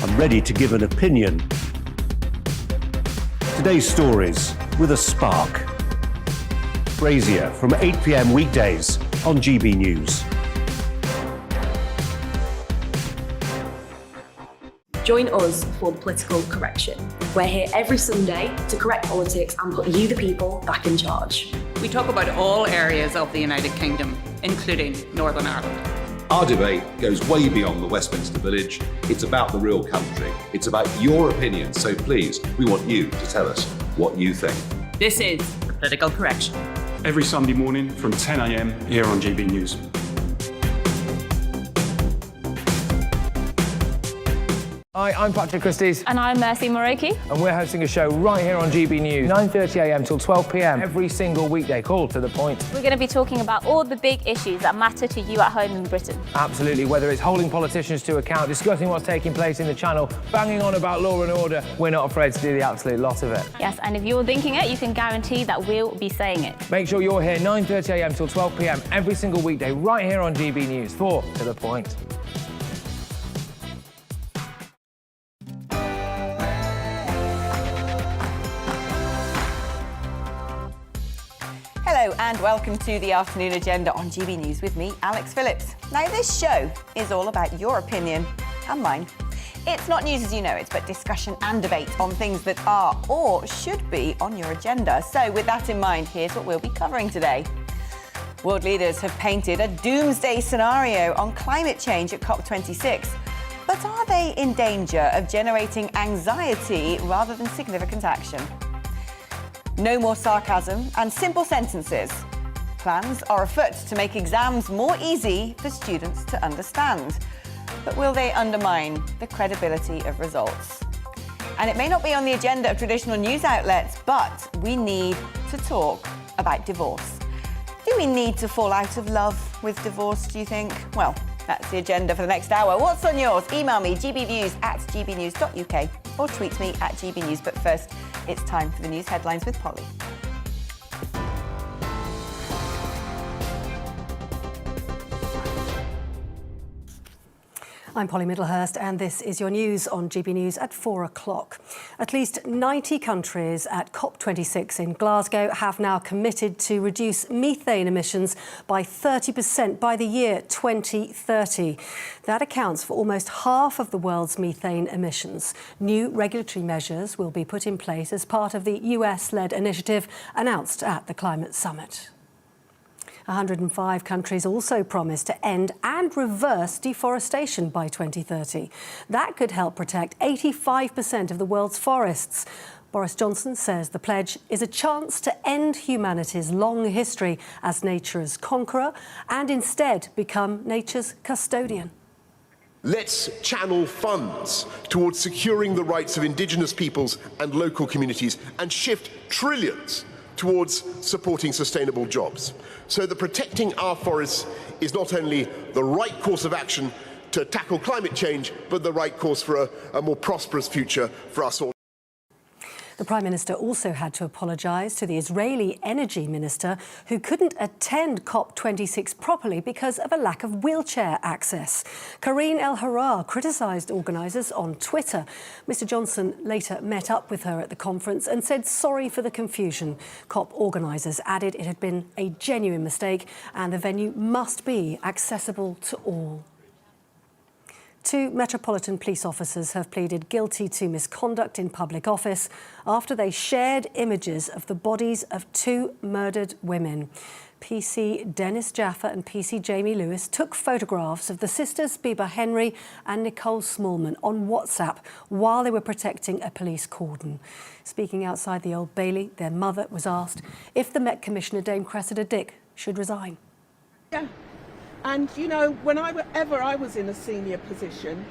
and ready to give an opinion. Today's stories with a spark. Brazier from 8 p.m. weekdays on GB News. Join us for the Political Correction. We're here every Sunday to correct politics and put you, the people, back in charge. We talk about all areas of the United Kingdom, including Northern Ireland. Our debate goes way beyond the Westminster Village. It's about the real country. It's about your opinion. So please, we want you to tell us what you think. This is the Political Correction. Every Sunday morning from 10 a.m. here on GB News. Hi, I'm Patrick Christie's. And I'm Mercy Moroki. And we're hosting a show right here on GB News, 9:30 a.m. till 12 p.m. every single weekday, called To The Point. We're going to be talking about all the big issues that matter to you at home in Britain. Absolutely, whether it's holding politicians to account, discussing what's taking place in the Channel, banging on about law and order, we're not afraid to do the absolute lot of it. Yes, and if you're thinking it, you can guarantee that we'll be saying it. Make sure you're here 9:30 a.m. till 12 p.m. every single weekday, right here on GB News for To The Point. Hello and welcome to the afternoon agenda on GB News with me, Alex Phillips. Now this show is all about your opinion and mine. It's not news as you know it, but discussion and debate on things that are or should be on your agenda. So with that in mind, here's what we'll be covering today. World leaders have painted a doomsday scenario on climate change at COP26. But are they in danger of generating anxiety rather than significant action? No more sarcasm and simple sentences. Plans are afoot to make exams more easy for students to understand. But will they undermine the credibility of results? And it may not be on the agenda of traditional news outlets, but we need to talk about divorce. Do we need to fall out of love with divorce, do you think? Well, that's the agenda for the next hour. What's on yours? Email me, gbviews@gbnews.uk, or tweet me at gbnews. But first, it's time for the news headlines with Polly. I'm Polly Middlehurst and this is your news on GB News at 4 o'clock. At least 90 countries at COP26 in Glasgow have now committed to reduce methane emissions by 30% by the year 2030. That accounts for almost half of the world's methane emissions. New regulatory measures will be put in place as part of the US-led initiative announced at the Climate Summit. 105 countries also promised to end and reverse deforestation by 2030. That could help protect 85% of the world's forests. Boris Johnson says the pledge is a chance to end humanity's long history as nature's conqueror and instead become nature's custodian. Let's channel funds towards securing the rights of indigenous peoples and local communities and shift trillions towards supporting sustainable jobs, so that protecting our forests is not only the right course of action to tackle climate change, but the right course for a more prosperous future for us all. The Prime Minister also had to apologise to the Israeli Energy Minister, who couldn't attend COP26 properly because of a lack of wheelchair access. Karine El-Harar criticised organisers on Twitter. Mr Johnson later met up with her at the conference and said sorry for the confusion. COP organisers added it had been a genuine mistake and the venue must be accessible to all. 2 Metropolitan Police officers have pleaded guilty to misconduct in public office after they shared images of the bodies of 2 murdered women. PC Dennis Jaffa and PC Jamie Lewis took photographs of the sisters Biba Henry and Nicole Smallman on WhatsApp while they were protecting a police cordon. Speaking outside the Old Bailey, their mother was asked if the Met Commissioner Dame Cressida Dick should resign. Yeah. And, you know, whenever I was in a senior position,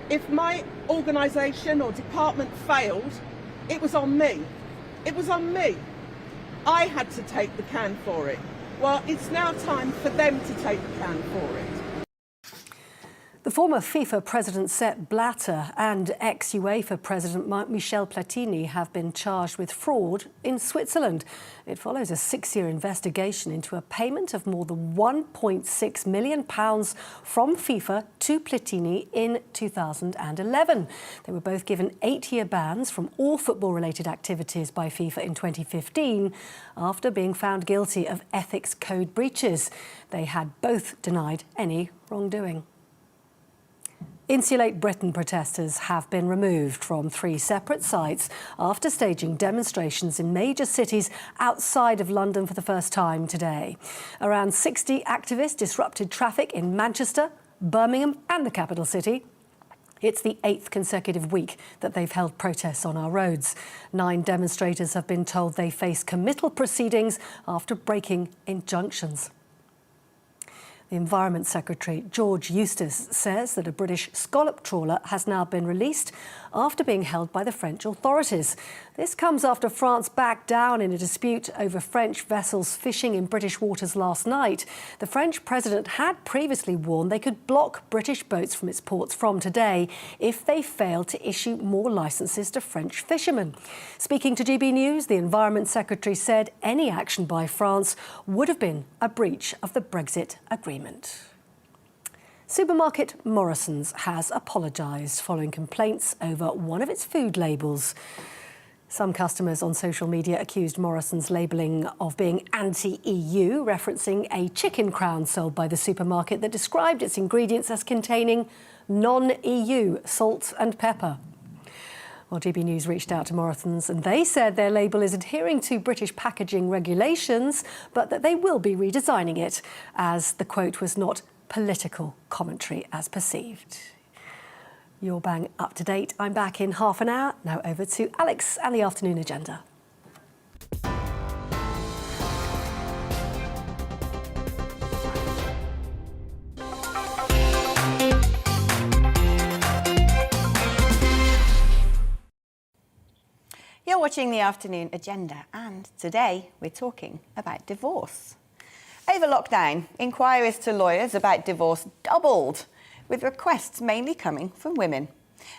if my organisation or department failed, it was on me. It was on me. I had to take the can for it. Well, it's now time for them to take the can for it. The former FIFA president Sepp Blatter and ex-UEFA president Michel Platini have been charged with fraud in Switzerland. It follows a 6-year investigation into a payment of more than £1.6 million from FIFA to Platini in 2011. They were both given 8-year bans from all football-related activities by FIFA in 2015 after being found guilty of ethics code breaches. They had both denied any wrongdoing. Insulate Britain protesters have been removed from 3 separate sites after staging demonstrations in major cities outside of London for the first time today. Around 60 activists disrupted traffic in Manchester, Birmingham and the capital city. It's the 8th consecutive week that they've held protests on our roads. 9 demonstrators have been told they face committal proceedings after breaking injunctions. The Environment Secretary, George Eustace, says that a British scallop trawler has now been released after being held by the French authorities. This comes after France backed down in a dispute over French vessels fishing in British waters last night. The French president had previously warned they could block British boats from its ports from today if they failed to issue more licences to French fishermen. Speaking to GBNews, the Environment Secretary said any action by France would have been a breach of the Brexit agreement. Supermarket Morrisons has apologised following complaints over one of its food labels. Some customers on social media accused Morrisons' labelling of being anti-EU, referencing a chicken crown sold by the supermarket that described its ingredients as containing non-EU salt and pepper. Well, GBNews reached out to Morrisons and they said their label is adhering to British packaging regulations, but that they will be redesigning it, as the quote was not political commentary as perceived. You're bang up to date. I'm back in half an hour. Now over to Alex and the afternoon agenda. You're watching the afternoon agenda, and today we're talking about divorce. Over lockdown, inquiries to lawyers about divorce doubled, with requests mainly coming from women.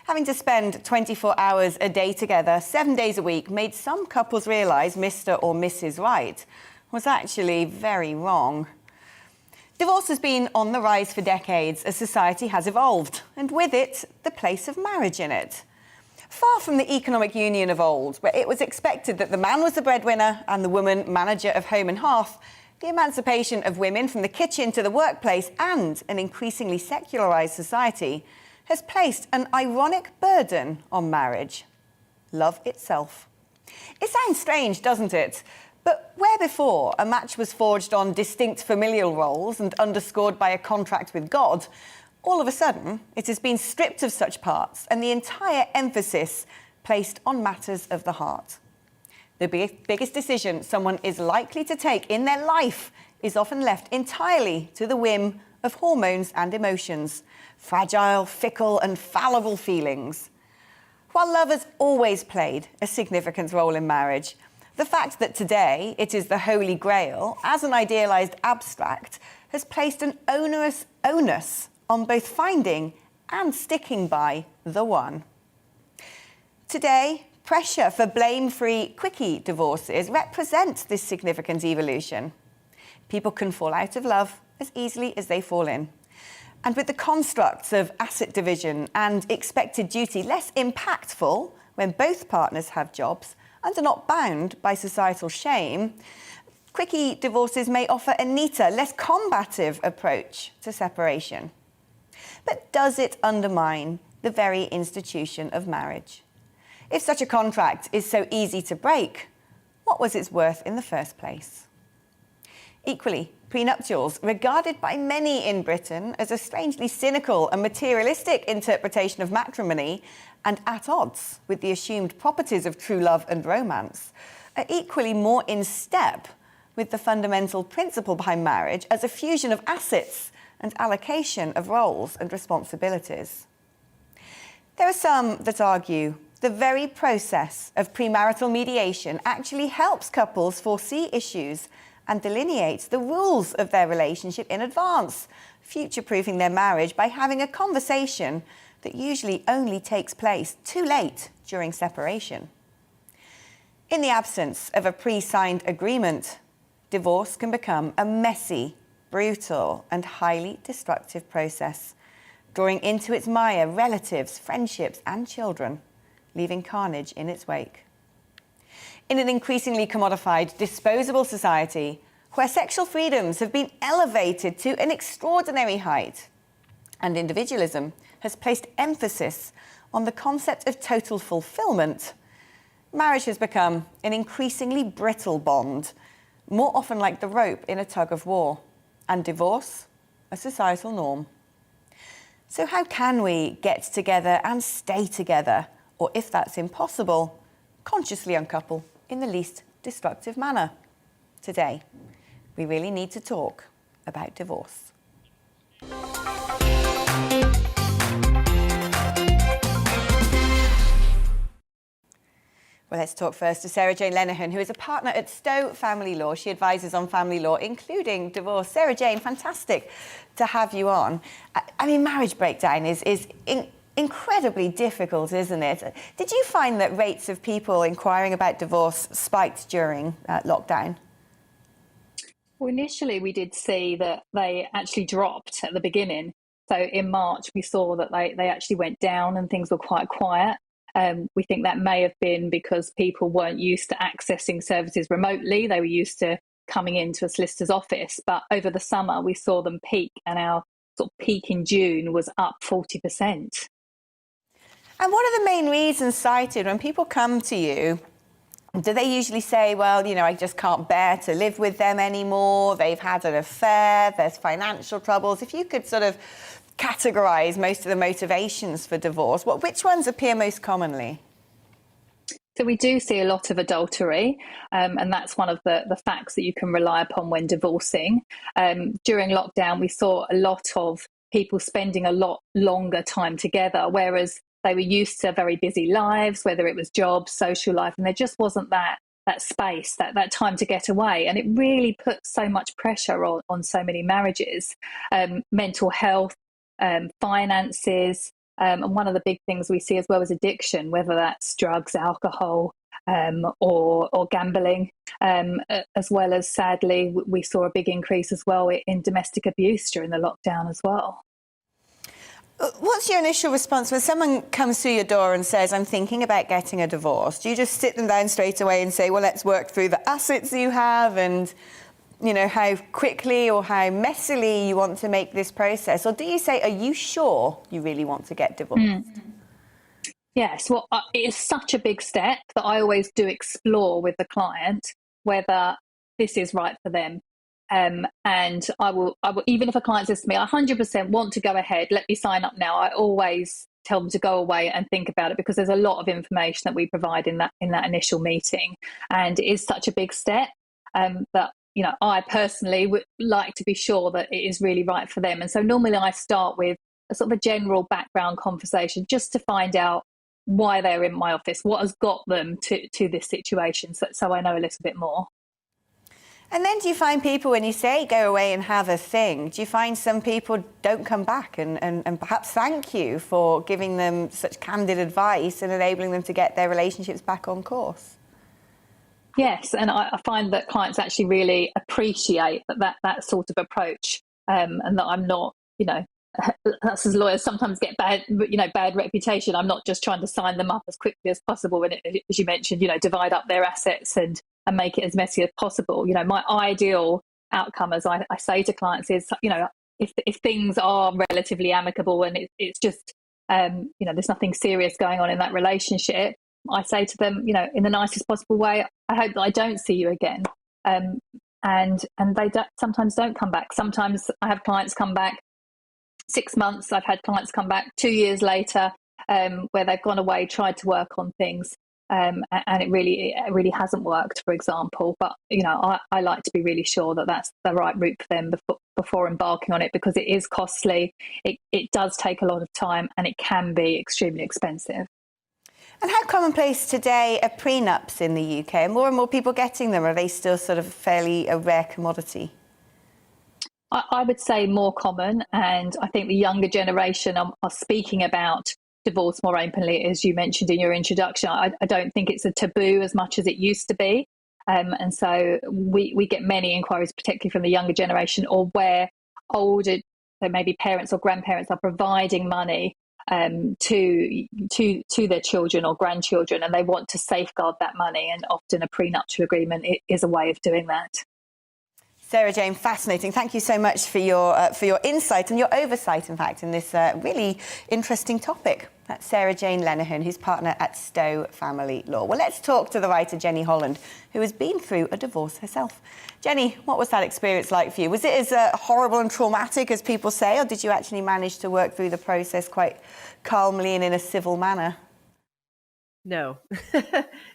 Having to spend 24 hours a day together, 7 days a week, made some couples realise Mr. or Mrs. Right was actually very wrong. Divorce has been on the rise for decades as society has evolved, and with it, the place of marriage in it. Far from the economic union of old, where it was expected that the man was the breadwinner and the woman manager of home and hearth, the emancipation of women from the kitchen to the workplace and an increasingly secularised society has placed an ironic burden on marriage: love itself. It sounds strange, doesn't it? But where before a match was forged on distinct familial roles and underscored by a contract with God, all of a sudden, it has been stripped of such parts and the entire emphasis placed on matters of the heart. The biggest decision someone is likely to take in their life is often left entirely to the whim of hormones and emotions, fragile, fickle and fallible feelings. While love has always played a significant role in marriage, the fact that today it is the Holy Grail, as an idealised abstract, has placed an onerous onus on both finding and sticking by the one. Today, pressure for blame-free quickie divorces represents this significant evolution. People can fall out of love as easily as they fall in. And with the constructs of asset division and expected duty less impactful when both partners have jobs and are not bound by societal shame, quickie divorces may offer a neater, less combative approach to separation. But does it undermine the very institution of marriage? If such a contract is so easy to break, what was its worth in the first place? Equally, prenuptials, regarded by many in Britain as a strangely cynical and materialistic interpretation of matrimony and at odds with the assumed properties of true love and romance, are equally more in step with the fundamental principle behind marriage as a fusion of assets and allocation of roles and responsibilities. There are some that argue the very process of premarital mediation actually helps couples foresee issues and delineates the rules of their relationship in advance, future-proofing their marriage by having a conversation that usually only takes place too late during separation. In the absence of a pre-signed agreement, divorce can become a messy, brutal and highly destructive process, drawing into its mire relatives, friendships and children, leaving carnage in its wake. In an increasingly commodified, disposable society, where sexual freedoms have been elevated to an extraordinary height, and individualism has placed emphasis on the concept of total fulfillment, marriage has become an increasingly brittle bond, more often like the rope in a tug of war, and divorce a societal norm. So how can we get together and stay together, or if that's impossible, consciously uncouple in the least destructive manner? Today, we really need to talk about divorce. Well, let's talk first to Sarah Jane Lenihan, who is a partner at Stowe Family Law. She advises on family law, including divorce. Sarah Jane, fantastic to have you on. I mean, marriage breakdown is incredibly difficult, isn't it? Did you find that rates of people inquiring about divorce spiked during lockdown? Well, initially we did see that they actually dropped at the beginning. So in March, we saw that they actually went down and things were quite quiet. We think that may have been because people weren't used to accessing services remotely. They were used to coming into a solicitor's office. But over the summer, we saw them peak, and our sort of peak in June was up 40%. And what are the main reasons cited when people come to you? Do they usually say, well, you know, I just can't bear to live with them anymore, they've had an affair, there's financial troubles? If you could sort of categorise most of the motivations for divorce, which ones appear most commonly? So we do see a lot of adultery, and that's one of the facts that you can rely upon when divorcing. During lockdown, we saw a lot of people spending a lot longer time together, whereas they were used to very busy lives, whether it was jobs, social life, and there just wasn't that space, that time to get away. And it really put so much pressure on so many marriages. Mental health, finances, and one of the big things we see as well is addiction, whether that's drugs, alcohol, or gambling, as well as, sadly, we saw a big increase as well in domestic abuse during the lockdown as well. What's your initial response when someone comes through your door and says, I'm thinking about getting a divorce? Do you just sit them down straight away and say, well, let's work through the assets you have and, you know, how quickly or how messily you want to make this process? Or do you say, are you sure you really want to get divorced? Yes, well, it is such a big step that I always do explore with the client whether this is right for them. And I will, even if a client says to me, I 100% want to go ahead, let me sign up now, I always tell them to go away and think about it, because there's a lot of information that we provide in that initial meeting. And it is such a big step that, you know, I personally would like to be sure that it is really right for them. And so normally I start with a sort of a general background conversation just to find out why they're in my office, what has got them to this situation, so I know a little bit more. And then do you find people, when you say go away and have a thing, do you find some people don't come back and perhaps thank you for giving them such candid advice and enabling them to get their relationships back on course? Yes, and I find that clients actually really appreciate that sort of approach, and that I'm not, you know, us as lawyers sometimes get bad reputation. I'm not just trying to sign them up as quickly as possible, and as you mentioned, you know, divide up their assets and make it as messy as possible. You know, my ideal outcome, as I say to clients, is, you know, if things are relatively amicable and it's just, you know, there's nothing serious going on in that relationship, I say to them, you know, in the nicest possible way, I hope that I don't see you again. And they sometimes don't come back. Sometimes I have clients come back 6 months. I've had clients come back 2 years later, where they've gone away, tried to work on things, and it really hasn't worked, for example. But, you know, I like to be really sure that that's the right route for them before embarking on it, because it is costly, it does take a lot of time, and it can be extremely expensive. And how commonplace today are prenups in the UK? Are more and more people getting them? Or are they still sort of fairly a rare commodity? I would say more common, and I think the younger generation are speaking about divorce more openly, as you mentioned in your introduction. I don't think it's a taboo as much as it used to be. And so we get many inquiries, particularly from the younger generation, or where older, so maybe parents or grandparents are providing money to their children or grandchildren, and they want to safeguard that money, and often a prenuptial agreement is a way of doing that. Sarah Jane, fascinating. Thank you so much for your insight and your oversight, in fact, in this really interesting topic. That's Sarah Jane Lenihan, who's partner at Stowe Family Law. Well, let's talk to the writer Jenny Holland, who has been through a divorce herself. Jenny, what was that experience like for you? Was it as horrible and traumatic as people say, or did you actually manage to work through the process quite calmly and in a civil manner? No,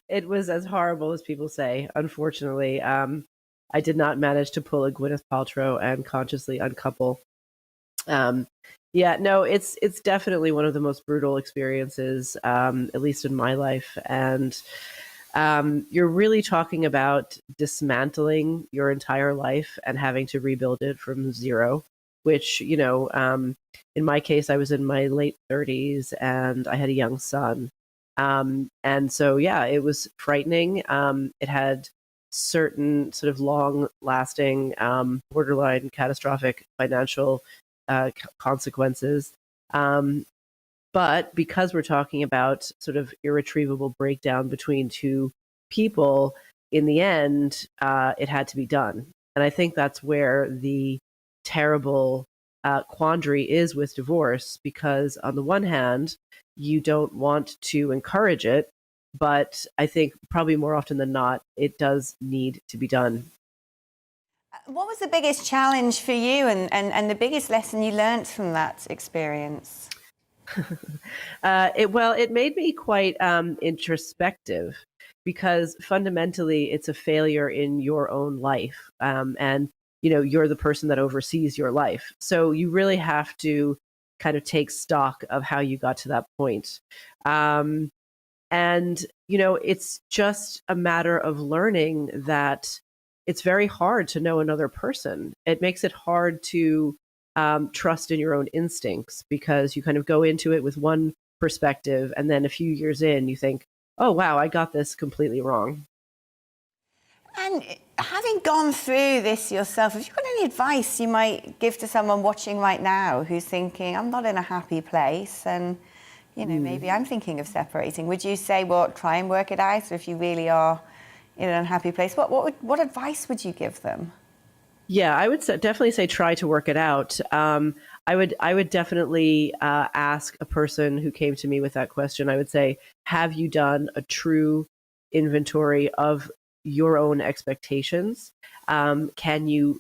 it was as horrible as people say, unfortunately. I did not manage to pull a Gwyneth Paltrow and consciously uncouple. Yeah, no, it's definitely one of the most brutal experiences, at least in my life. And you're really talking about dismantling your entire life and having to rebuild it from zero, which, you know, in my case, I was in my late 30s and I had a young son. And so, yeah, it was frightening. It had certain sort of long-lasting, borderline catastrophic financial consequences. But because we're talking about sort of irretrievable breakdown between two people, in the end, it had to be done. And I think that's where the terrible quandary is with divorce, because on the one hand, you don't want to encourage it, but I think probably more often than not, it does need to be done. What was the biggest challenge for you and the biggest lesson you learned from that experience? It made me quite introspective, because fundamentally it's a failure in your own life. And, you know, you're the person that oversees your life. So you really have to kind of take stock of how you got to that point. And, you know, it's just a matter of learning that it's very hard to know another person. It makes it hard to trust in your own instincts, because you kind of go into it with one perspective, and then a few years in, you think, oh, wow, I got this completely wrong. And having gone through this yourself, have you got any advice you might give to someone watching right now who's thinking, I'm not in a happy place, and, you know, maybe I'm thinking of separating? Would you say, well, try and work it out? Or if you really are in an unhappy place, what advice would you give them? Yeah, I would definitely say try to work it out. I would definitely ask a person who came to me with that question. I would say, have you done a true inventory of your own expectations? Can you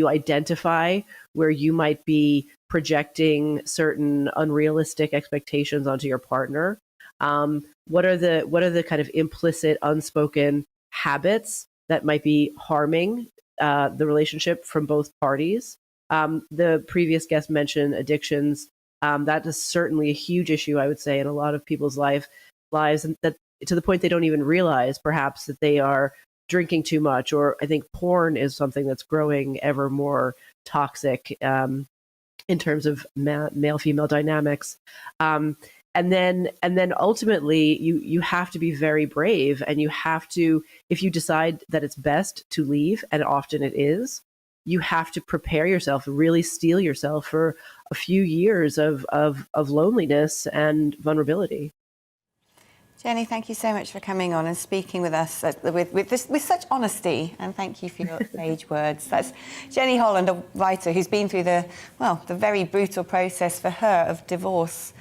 identify where you might be projecting certain unrealistic expectations onto your partner? What are the kind of implicit, unspoken habits that might be harming the relationship from both parties? The previous guest mentioned addictions. That is certainly a huge issue, I would say, in a lot of people's lives, and that to the point they don't even realize perhaps that they are drinking too much. Or I think porn is something that's growing ever more toxic in terms of male-female dynamics. And then ultimately, you have to be very brave, and you have to, if you decide that it's best to leave, and often it is, you have to prepare yourself, really steel yourself for a few years of loneliness and vulnerability. Jenny, thank you so much for coming on and speaking with us with such honesty, and thank you for your sage words. That's Jenny Holland, a writer who's been through the very brutal process for her of divorce.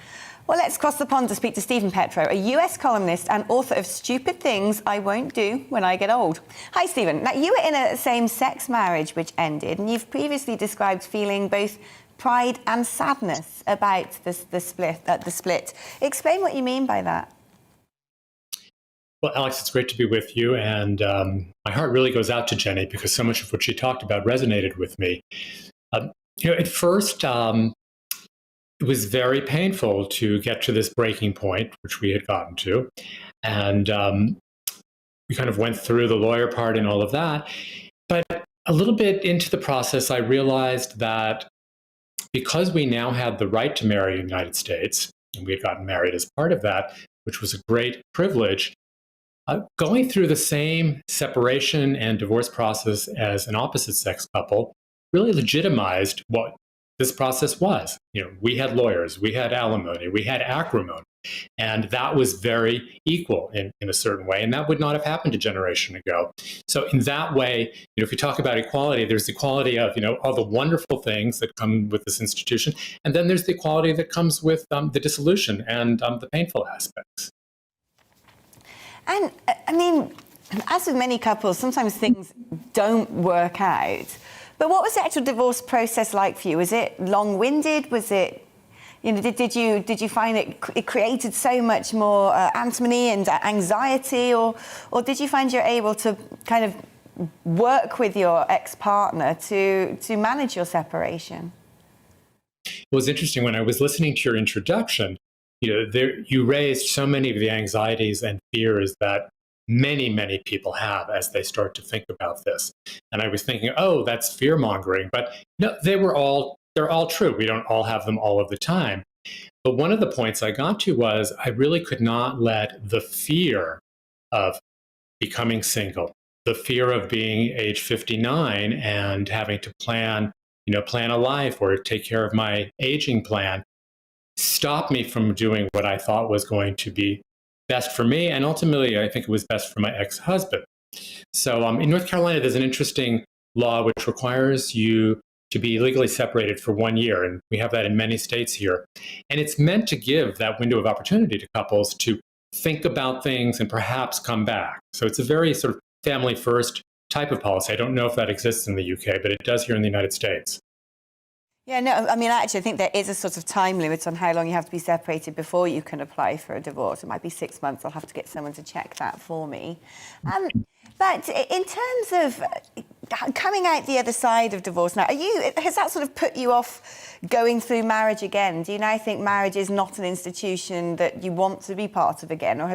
Well, let's cross the pond to speak to Stephen Petro, a US columnist and author of Stupid Things I Won't Do When I Get Old. Hi, Stephen. Now, you were in a same-sex marriage which ended, and you've previously described feeling both pride and sadness about the split. Explain what you mean by that. Well, Alex, it's great to be with you, and my heart really goes out to Jenny, because so much of what she talked about resonated with me. At first, it was very painful to get to this breaking point, which we had gotten to. And we kind of went through the lawyer part and all of that. But a little bit into the process, I realized that because we now had the right to marry in the United States, and we had gotten married as part of that, which was a great privilege, going through the same separation and divorce process as an opposite-sex couple really legitimized what this process was. We had lawyers, we had alimony, we had acrimony, and that was very equal in a certain way, and that would not have happened a generation ago. So in that way, if you talk about equality, there's the equality of all the wonderful things that come with this institution, and then there's the equality that comes with the dissolution and the painful aspects. And I mean, as with many couples, sometimes things don't work out. But what was the actual divorce process like for you? Was it long-winded? Was it, did you find it created so much more antimony and anxiety, or did you find you're able to kind of work with your ex-partner to manage your separation? It was interesting when I was listening to your introduction. You raised so many of the anxieties and fears that many people have as they start to think about this. And I was thinking, oh, that's fear-mongering. But no, they're all true. We don't all have them all of the time. But one of the points I got to was I really could not let the fear of becoming single, the fear of being age 59 and having to plan a life or take care of my aging plan, stop me from doing what I thought was going to be best for me, and ultimately I think it was best for my ex-husband. So in North Carolina, there's an interesting law which requires you to be legally separated for 1 year, and we have that in many states here. And it's meant to give that window of opportunity to couples to think about things and perhaps come back. So it's a very sort of family-first type of policy. I don't know if that exists in the UK, but it does here in the United States. Yeah, no, I mean, actually, I think there is a sort of time limit on how long you have to be separated before you can apply for a divorce. It might be 6 months. I'll have to get someone to check that for me. But in terms of coming out the other side of divorce now, has that sort of put you off going through marriage again? Do you now think marriage is not an institution that you want to be part of again? Or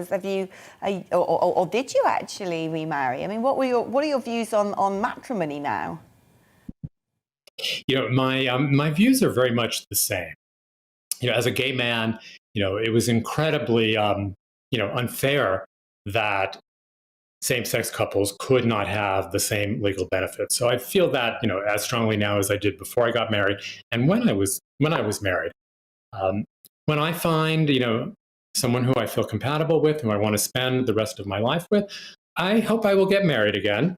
or did you actually remarry? I mean, what are your views on matrimony now? My views are very much the same. As a gay man, it was incredibly, unfair that same-sex couples could not have the same legal benefits. So I feel that, as strongly now as I did before I got married and when I was married. When I find, someone who I feel compatible with, who I want to spend the rest of my life with, I hope I will get married again.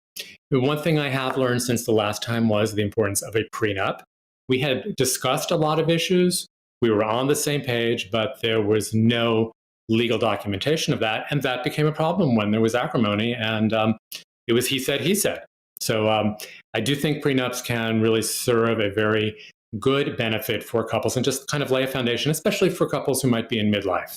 The one thing I have learned since the last time was the importance of a prenup. We had discussed a lot of issues. We were on the same page, but there was no legal documentation of that. And that became a problem when there was acrimony, and it was he said. So I do think prenups can really serve a very good benefit for couples and just kind of lay a foundation, especially for couples who might be in midlife.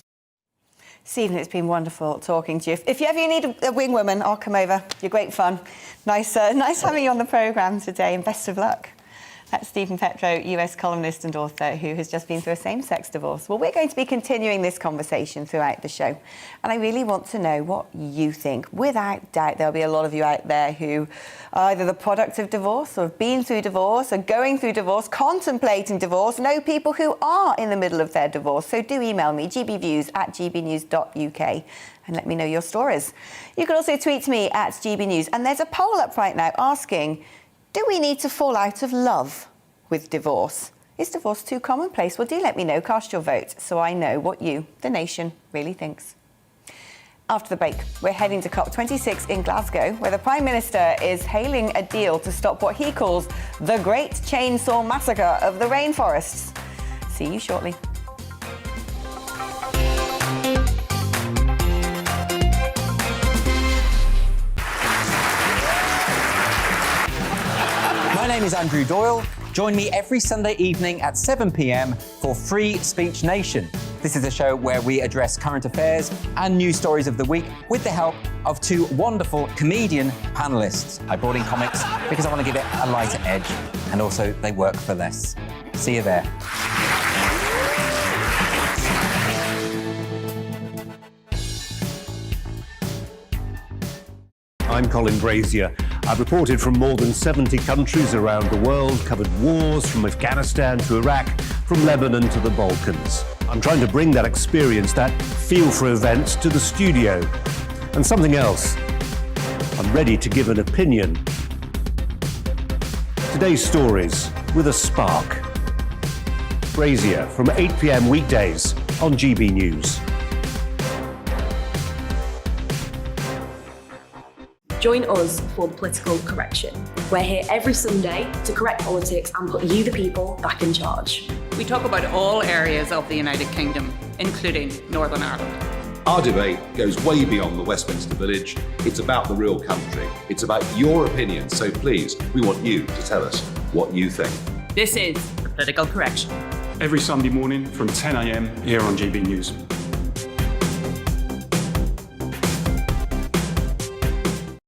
Stephen, it's been wonderful talking to you. If you ever need a wing woman, I'll come over. You're great fun. Nice having you on the programme today, and best of luck. That's Stephen Petro, US columnist and author, who has just been through a same-sex divorce. Well, we're going to be continuing this conversation throughout the show, and I really want to know what you think. Without doubt, there'll be a lot of you out there who are either the product of divorce or have been through divorce or going through divorce, contemplating divorce, know people who are in the middle of their divorce. So do email me, gbviews@gbnews.uk, and let me know your stories. You can also tweet me at GBNews, and there's a poll up right now asking, do we need to fall out of love with divorce? Is divorce too commonplace? Well, do let me know. Cast your vote so I know what you, the nation, really thinks. After the break, we're heading to COP26 in Glasgow, where the Prime Minister is hailing a deal to stop what he calls the Great Chainsaw Massacre of the rainforests. See you shortly. My name is Andrew Doyle. Join me every Sunday evening at 7 p.m. for Free Speech Nation. This is a show where we address current affairs and news stories of the week with the help of two wonderful comedian panellists. I brought in comics because I want to give it a lighter edge, and also they work for less. See you there. I'm Colin Brazier. I've reported from more than 70 countries around the world, covered wars from Afghanistan to Iraq, from Lebanon to the Balkans. I'm trying to bring that experience, that feel for events, to the studio. And something else. I'm ready to give an opinion. Today's stories with a spark. Brazier from 8 p.m. weekdays on GBNews. Join us for the political correction. We're here every Sunday to correct politics and put you, the people, back in charge. We talk about all areas of the United Kingdom, including Northern Ireland. Our debate goes way beyond the Westminster Village. It's about the real country. It's about your opinion. So please, we want you to tell us what you think. This is the political correction. Every Sunday morning from 10 a.m. here on GBNews.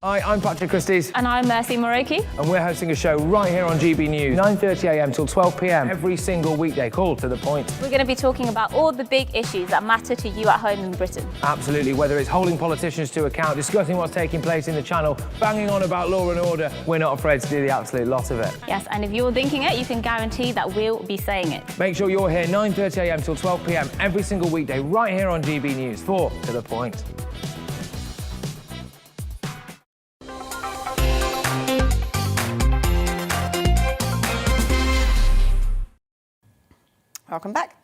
Hi, I'm Patrick Christie's. And I'm Mercy Moroki. And we're hosting a show right here on GB News, 9:30 a.m. till 12 p.m. every single weekday, called To The Point. We're going to be talking about all the big issues that matter to you at home in Britain. Absolutely, whether it's holding politicians to account, discussing what's taking place in the Channel, banging on about law and order, we're not afraid to do the absolute lot of it. Yes, and if you're thinking it, you can guarantee that we'll be saying it. Make sure you're here 9:30 a.m. till 12 p.m. every single weekday, right here on GB News for To The Point. Welcome back.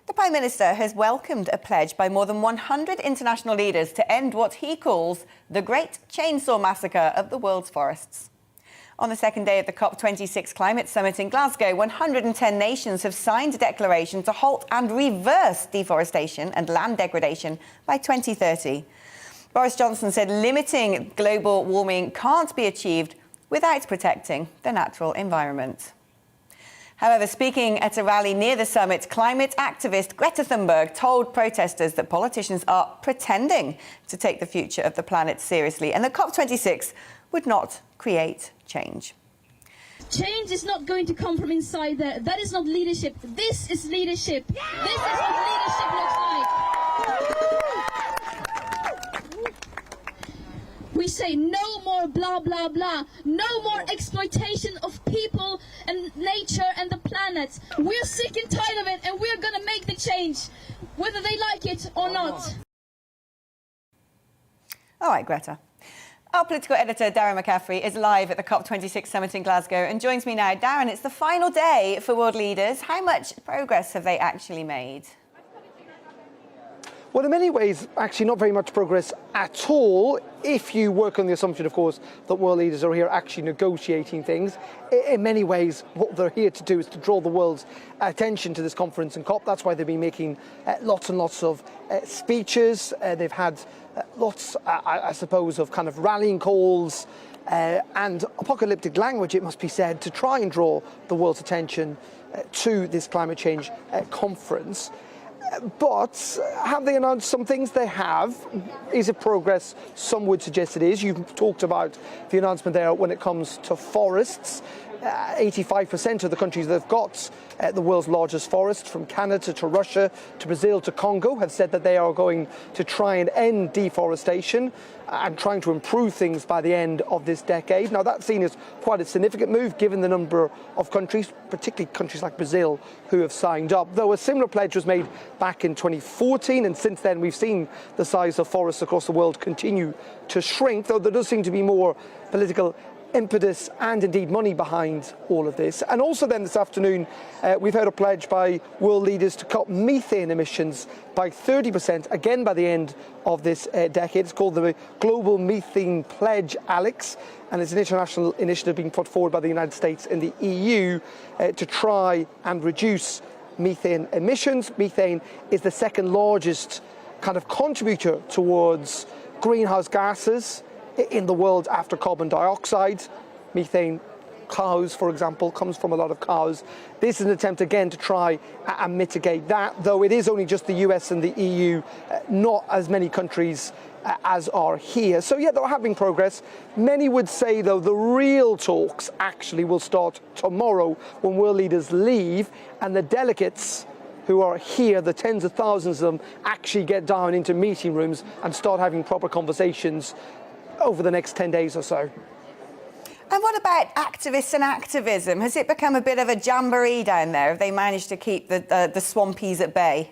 The Prime Minister has welcomed a pledge by more than 100 international leaders to end what he calls the Great Chainsaw Massacre of the world's forests. On the second day of the COP26 Climate Summit in Glasgow, 110 nations have signed a declaration to halt and reverse deforestation and land degradation by 2030. Boris Johnson said limiting global warming can't be achieved without protecting the natural environment. However, speaking at a rally near the summit, climate activist Greta Thunberg told protesters that politicians are pretending to take the future of the planet seriously and that COP26 would not create change. Change is not going to come from inside there. That is not leadership. This is leadership. Yeah! This is what leadership looks like. We say no more blah, blah, blah. No more exploitation of people and nature and the planet. We're sick and tired of it, and we're going to make the change, whether they like it or not. All right, Greta. Our political editor, Darren McCaffrey, is live at the COP26 summit in Glasgow and joins me now. Darren, it's the final day for world leaders. How much progress have they actually made? Well, in many ways, actually not very much progress at all, if you work on the assumption, of course, that world leaders are here actually negotiating things. In many ways, what they're here to do is to draw the world's attention to this conference and COP. That's why they've been making lots and lots of speeches. They've had lots, I suppose, of kind of rallying calls and apocalyptic language, it must be said, to try and draw the world's attention to this climate change conference. But have they announced some things? They have. Is it progress? Some would suggest it is. You've talked about the announcement there when it comes to forests. 85% of the countries that have got the world's largest forests, from Canada to Russia to Brazil to Congo, have said that they are going to try and end deforestation and trying to improve things by the end of this decade. Now, that's seen as quite a significant move, given the number of countries, particularly countries like Brazil, who have signed up. Though a similar pledge was made back in 2014, and since then we've seen the size of forests across the world continue to shrink, though there does seem to be more political impetus and indeed money behind all of this. And also then this afternoon, we've heard a pledge by world leaders to cut methane emissions by 30%, again by the end of this decade. It's called the Global Methane Pledge, Alex, and it's an international initiative being put forward by the United States and the EU to try and reduce methane emissions. Methane is the second largest kind of contributor towards greenhouse gases in the world after carbon dioxide. Methane, cows, for example, comes from a lot of cows. This is an attempt again to try and mitigate that, though it is only just the US and the EU, not as many countries as are here. So yeah, they're having progress. Many would say, though, the real talks actually will start tomorrow when world leaders leave and the delegates who are here, the tens of thousands of them, actually get down into meeting rooms and start having proper conversations over the next 10 days or so. And what about activists and activism? Has it become a bit of a jamboree down there? Have they managed to keep the swampies at bay?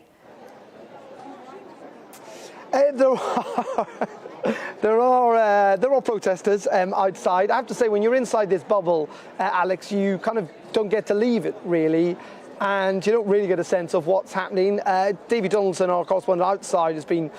There are protesters outside. I have to say, when you're inside this bubble, Alex, you kind of don't get to leave it, really. And you don't really get a sense of what's happening. David Donaldson, our correspondent outside, has been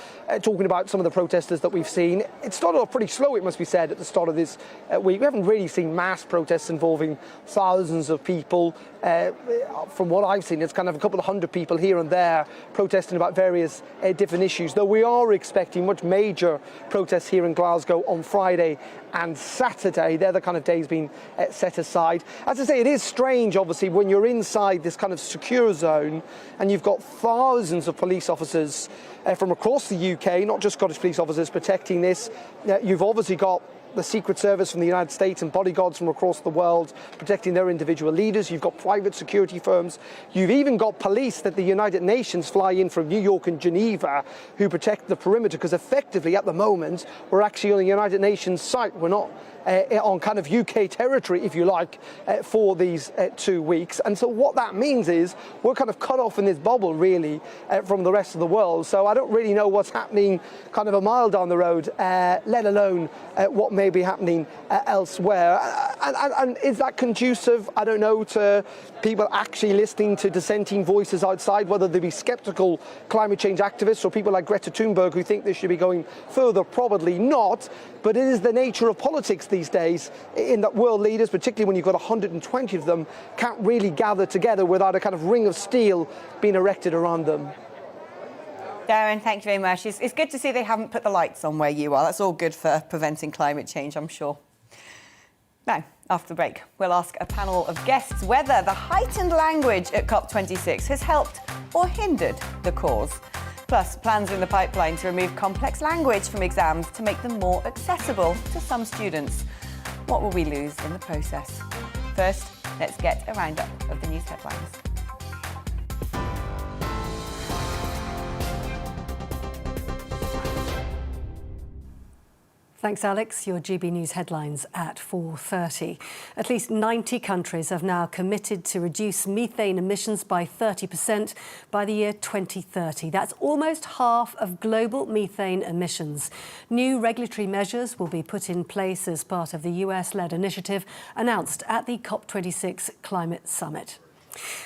talking about some of the protesters that we've seen. It started off pretty slow, it must be said, at the start of this week. We haven't really seen mass protests involving thousands of people. From what I've seen, it's kind of a couple of hundred people here and there protesting about various different issues, though we are expecting much major protests here in Glasgow on Friday and Saturday. They're the kind of days being set aside. As I say, it is strange, obviously, when you're inside this kind of secure zone and you've got thousands of police officers from across the UK, not just Scottish police officers, protecting this. You've obviously got the Secret Service from the United States and bodyguards from across the world protecting their individual leaders. You've got private security firms. You've even got police that the United Nations fly in from New York and Geneva who protect the perimeter, because effectively at the moment we're actually on the United Nations site. We're not on kind of UK territory, if you like, for these 2 weeks. And so what that means is we're kind of cut off in this bubble, really, from the rest of the world. So I don't really know what's happening kind of a mile down the road, let alone what may be happening elsewhere. And is that conducive, I don't know, to people actually listening to dissenting voices outside, whether they be sceptical climate change activists or people like Greta Thunberg who think this should be going further? Probably not. But it is the nature of politics these days, in that world leaders, particularly when you've got 120 of them, can't really gather together without a kind of ring of steel being erected around them. Darren, thank you very much. It's good to see they haven't put the lights on where you are. That's all good for preventing climate change, I'm sure. Now, after the break, we'll ask a panel of guests whether the heightened language at COP26 has helped or hindered the cause. Plus, plans are in the pipeline to remove complex language from exams to make them more accessible to some students. What will we lose in the process? First, let's get a roundup of the news headlines. Thanks, Alex. Your GB News headlines at 4:30. At least 90 countries have now committed to reduce methane emissions by 30% by the year 2030. That's almost half of global methane emissions. New regulatory measures will be put in place as part of the US-led initiative announced at the COP26 Climate Summit.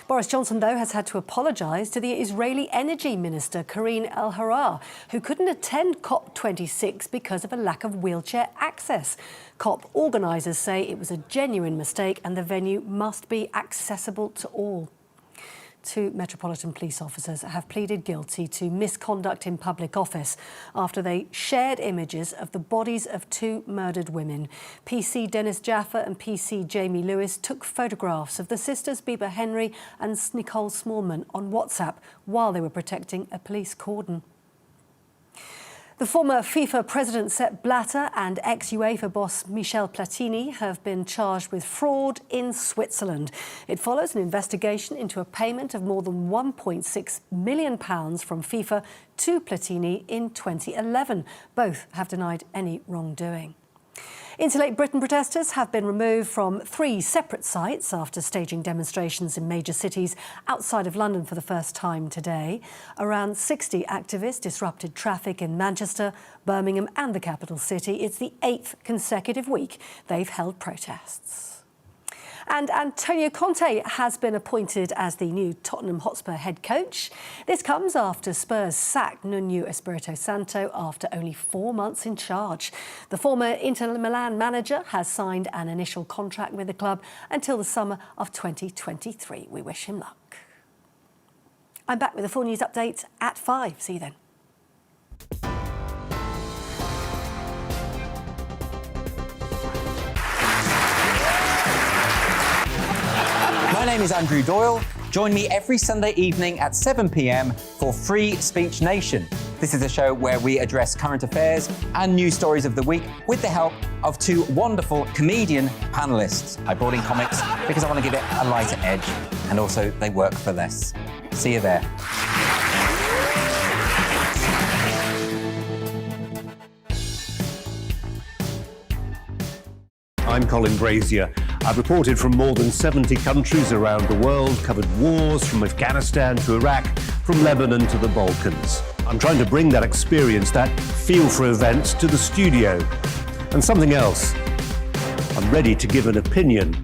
Boris Johnson, though, has had to apologise to the Israeli Energy Minister, Karine El-Harar, who couldn't attend COP26 because of a lack of wheelchair access. COP organisers say it was a genuine mistake and the venue must be accessible to all. 2 Metropolitan Police officers have pleaded guilty to misconduct in public office after they shared images of the bodies of 2 murdered women. PC Dennis Jaffa and PC Jamie Lewis took photographs of the sisters Bieber Henry and Nicole Smallman on WhatsApp while they were protecting a police cordon. The former FIFA president Sepp Blatter and ex-UEFA boss Michel Platini have been charged with fraud in Switzerland. It follows an investigation into a payment of more than £1.6 million from FIFA to Platini in 2011. Both have denied any wrongdoing. Interlake Britain protesters have been removed from 3 separate sites after staging demonstrations in major cities outside of London for the first time today. Around 60 activists disrupted traffic in Manchester, Birmingham and the capital city. It's the 8th consecutive week they've held protests. And Antonio Conte has been appointed as the new Tottenham Hotspur head coach. This comes after Spurs sacked Nuno Espirito Santo after only 4 months in charge. The former Inter Milan manager has signed an initial contract with the club until the summer of 2023. We wish him luck. I'm back with a full news update at 5. See you then. My name is Andrew Doyle. Join me every Sunday evening at 7 p.m. for Free Speech Nation. This is a show where we address current affairs and news stories of the week with the help of 2 wonderful comedian panellists. I brought in comics because I want to give it a lighter edge, and also they work for less. See you there. I'm Colin Brazier. I've reported from more than 70 countries around the world, covered wars from Afghanistan to Iraq, from Lebanon to the Balkans. I'm trying to bring that experience, that feel for events, to the studio. And something else. I'm ready to give an opinion.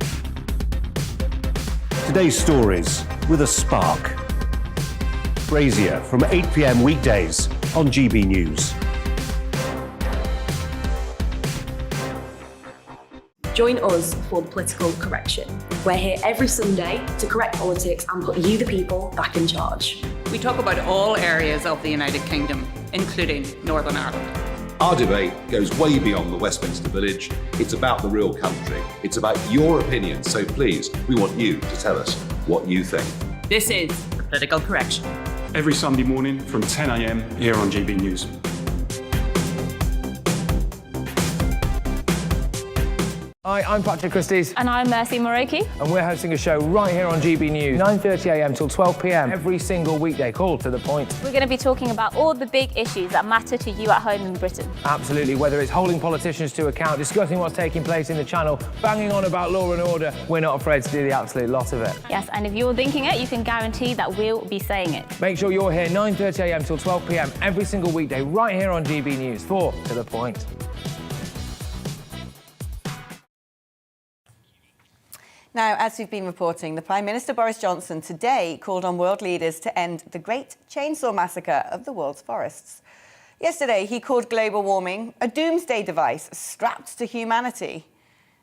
Today's stories with a spark. Brazier from 8 p.m. weekdays on GB News. Join us for the political correction. We're here every Sunday to correct politics and put you, the people, back in charge. We talk about all areas of the United Kingdom, including Northern Ireland. Our debate goes way beyond the Westminster Village. It's about the real country. It's about your opinion. So please, we want you to tell us what you think. This is the political correction. Every Sunday morning from 10 a.m. here on GB News. Hi, I'm Patrick Christie's. And I'm Mercy Moroki. And we're hosting a show right here on GB News, 9:30 a.m. till 12 p.m. every single weekday, called To The Point. We're going to be talking about all the big issues that matter to you at home in Britain. Absolutely, whether it's holding politicians to account, discussing what's taking place in the Channel, banging on about law and order, we're not afraid to do the absolute lot of it. Yes, and if you're thinking it, you can guarantee that we'll be saying it. Make sure you're here 9:30 a.m. till 12 p.m. every single weekday, right here on GB News for To The Point. Now, as we've been reporting, the Prime Minister Boris Johnson today called on world leaders to end the great chainsaw massacre of the world's forests. Yesterday, he called global warming a doomsday device strapped to humanity.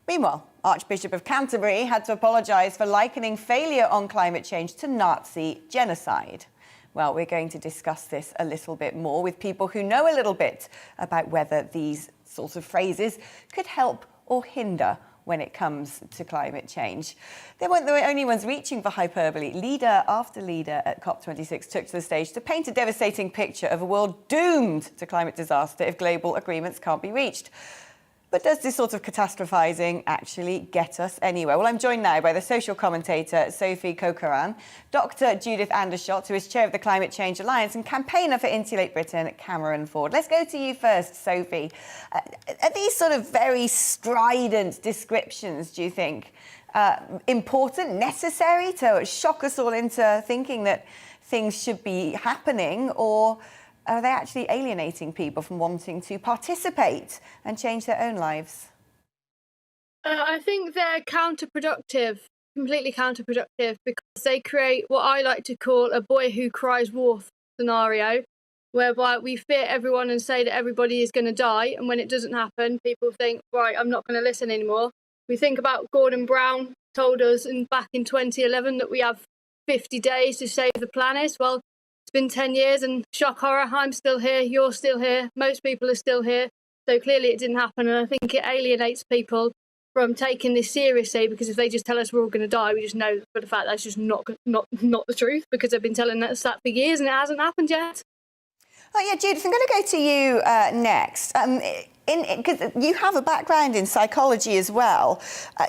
Meanwhile, Archbishop of Canterbury had to apologise for likening failure on climate change to Nazi genocide. Well, we're going to discuss this a little bit more with people who know a little bit about whether these sorts of phrases could help or hinder when it comes to climate change. They weren't the only ones reaching for hyperbole. Leader after leader at COP26 took to the stage to paint a devastating picture of a world doomed to climate disaster if global agreements can't be reached. But does this sort of catastrophising actually get us anywhere? Well, I'm joined now by the social commentator Sophie Corcoran, Dr. Judith Andersschott, who is chair of the Climate Change Alliance, and campaigner for Insulate Britain, Cameron Ford. Let's go to you first, Sophie. Are these sort of very strident descriptions, do you think, important, necessary to shock us all into thinking that things should be happening, or are they actually alienating people from wanting to participate and change their own lives? I think they're counterproductive, completely counterproductive, because they create what I like to call a boy who cries wolf scenario, whereby we fear everyone and say that everybody is going to die, and when it doesn't happen, people think, right, I'm not going to listen anymore. We think about Gordon Brown told us back in 2011 that we have 50 days to save the planet. Well, it's been 10 years and shock horror, I'm still here, you're still here, most people are still here. So clearly it didn't happen, and I think it alienates people from taking this seriously, because if they just tell us we're all going to die, we just know for the fact that's just not the truth, because they've been telling us that for years and it hasn't happened yet. Oh yeah, Judith, I'm going to go to you next. Because you have a background in psychology as well. Are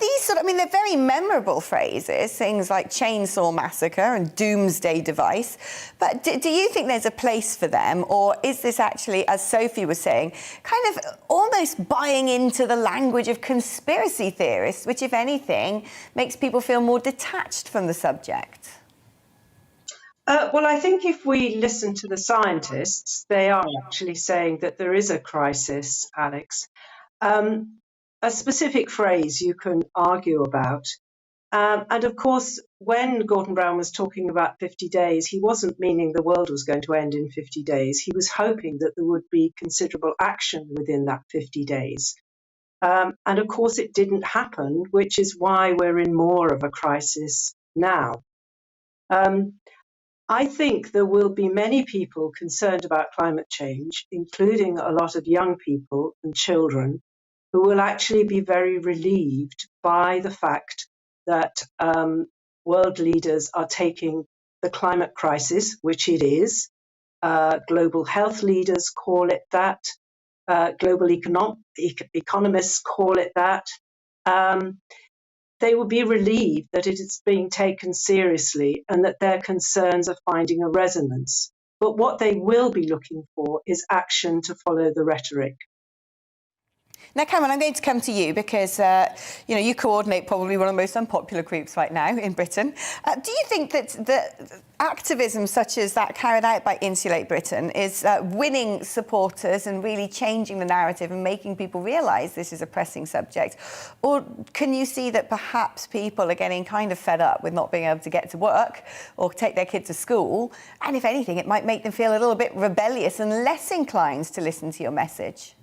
these they're very memorable phrases, things like chainsaw massacre and doomsday device. But do you think there's a place for them? Or is this actually, as Sophie was saying, kind of almost buying into the language of conspiracy theorists, which, if anything, makes people feel more detached from the subject? Well, I think if we listen to the scientists, they are actually saying that there is a crisis, Alex. A specific phrase you can argue about. And of course, when Gordon Brown was talking about 50 days, he wasn't meaning the world was going to end in 50 days. He was hoping that there would be considerable action within that 50 days. And of course, it didn't happen, which is why we're in more of a crisis now. I think there will be many people concerned about climate change, including a lot of young people and children, who will actually be very relieved by the fact that world leaders are taking the climate crisis, which it is. Global health leaders call it that. Global economists call it that. They will be relieved that it is being taken seriously and that their concerns are finding a resonance. But what they will be looking for is action to follow the rhetoric. Now, Cameron, I'm going to come to you because, you coordinate probably one of the most unpopular groups right now in Britain. Do you think that the activism such as that carried out by Insulate Britain is winning supporters and really changing the narrative and making people realise this is a pressing subject? Or can you see that perhaps people are getting kind of fed up with not being able to get to work or take their kids to school? And if anything, it might make them feel a little bit rebellious and less inclined to listen to your message.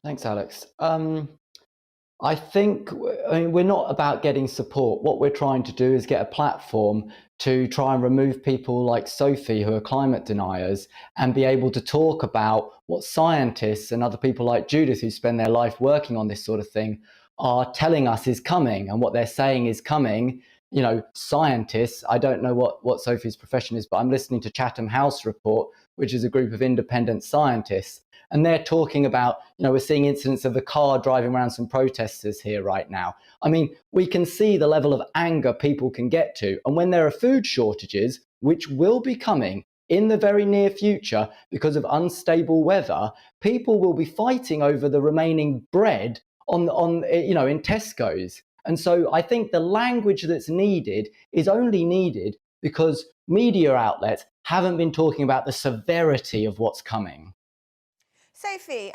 Thanks, Alex. I think we're not about getting support. What we're trying to do is get a platform to try and remove people like Sophie, who are climate deniers, and be able to talk about what scientists and other people like Judith, who spend their life working on this sort of thing, are telling us is coming, and what they're saying is coming. Scientists, I don't know what Sophie's profession is, but I'm listening to Chatham House Report, which is a group of independent scientists. And they're talking about, we're seeing incidents of a car driving around some protesters here right now. I mean, we can see the level of anger people can get to. And when there are food shortages, which will be coming in the very near future because of unstable weather, people will be fighting over the remaining bread in Tesco's. And so I think the language that's needed is only needed because media outlets haven't been talking about the severity of what's coming. Sophie,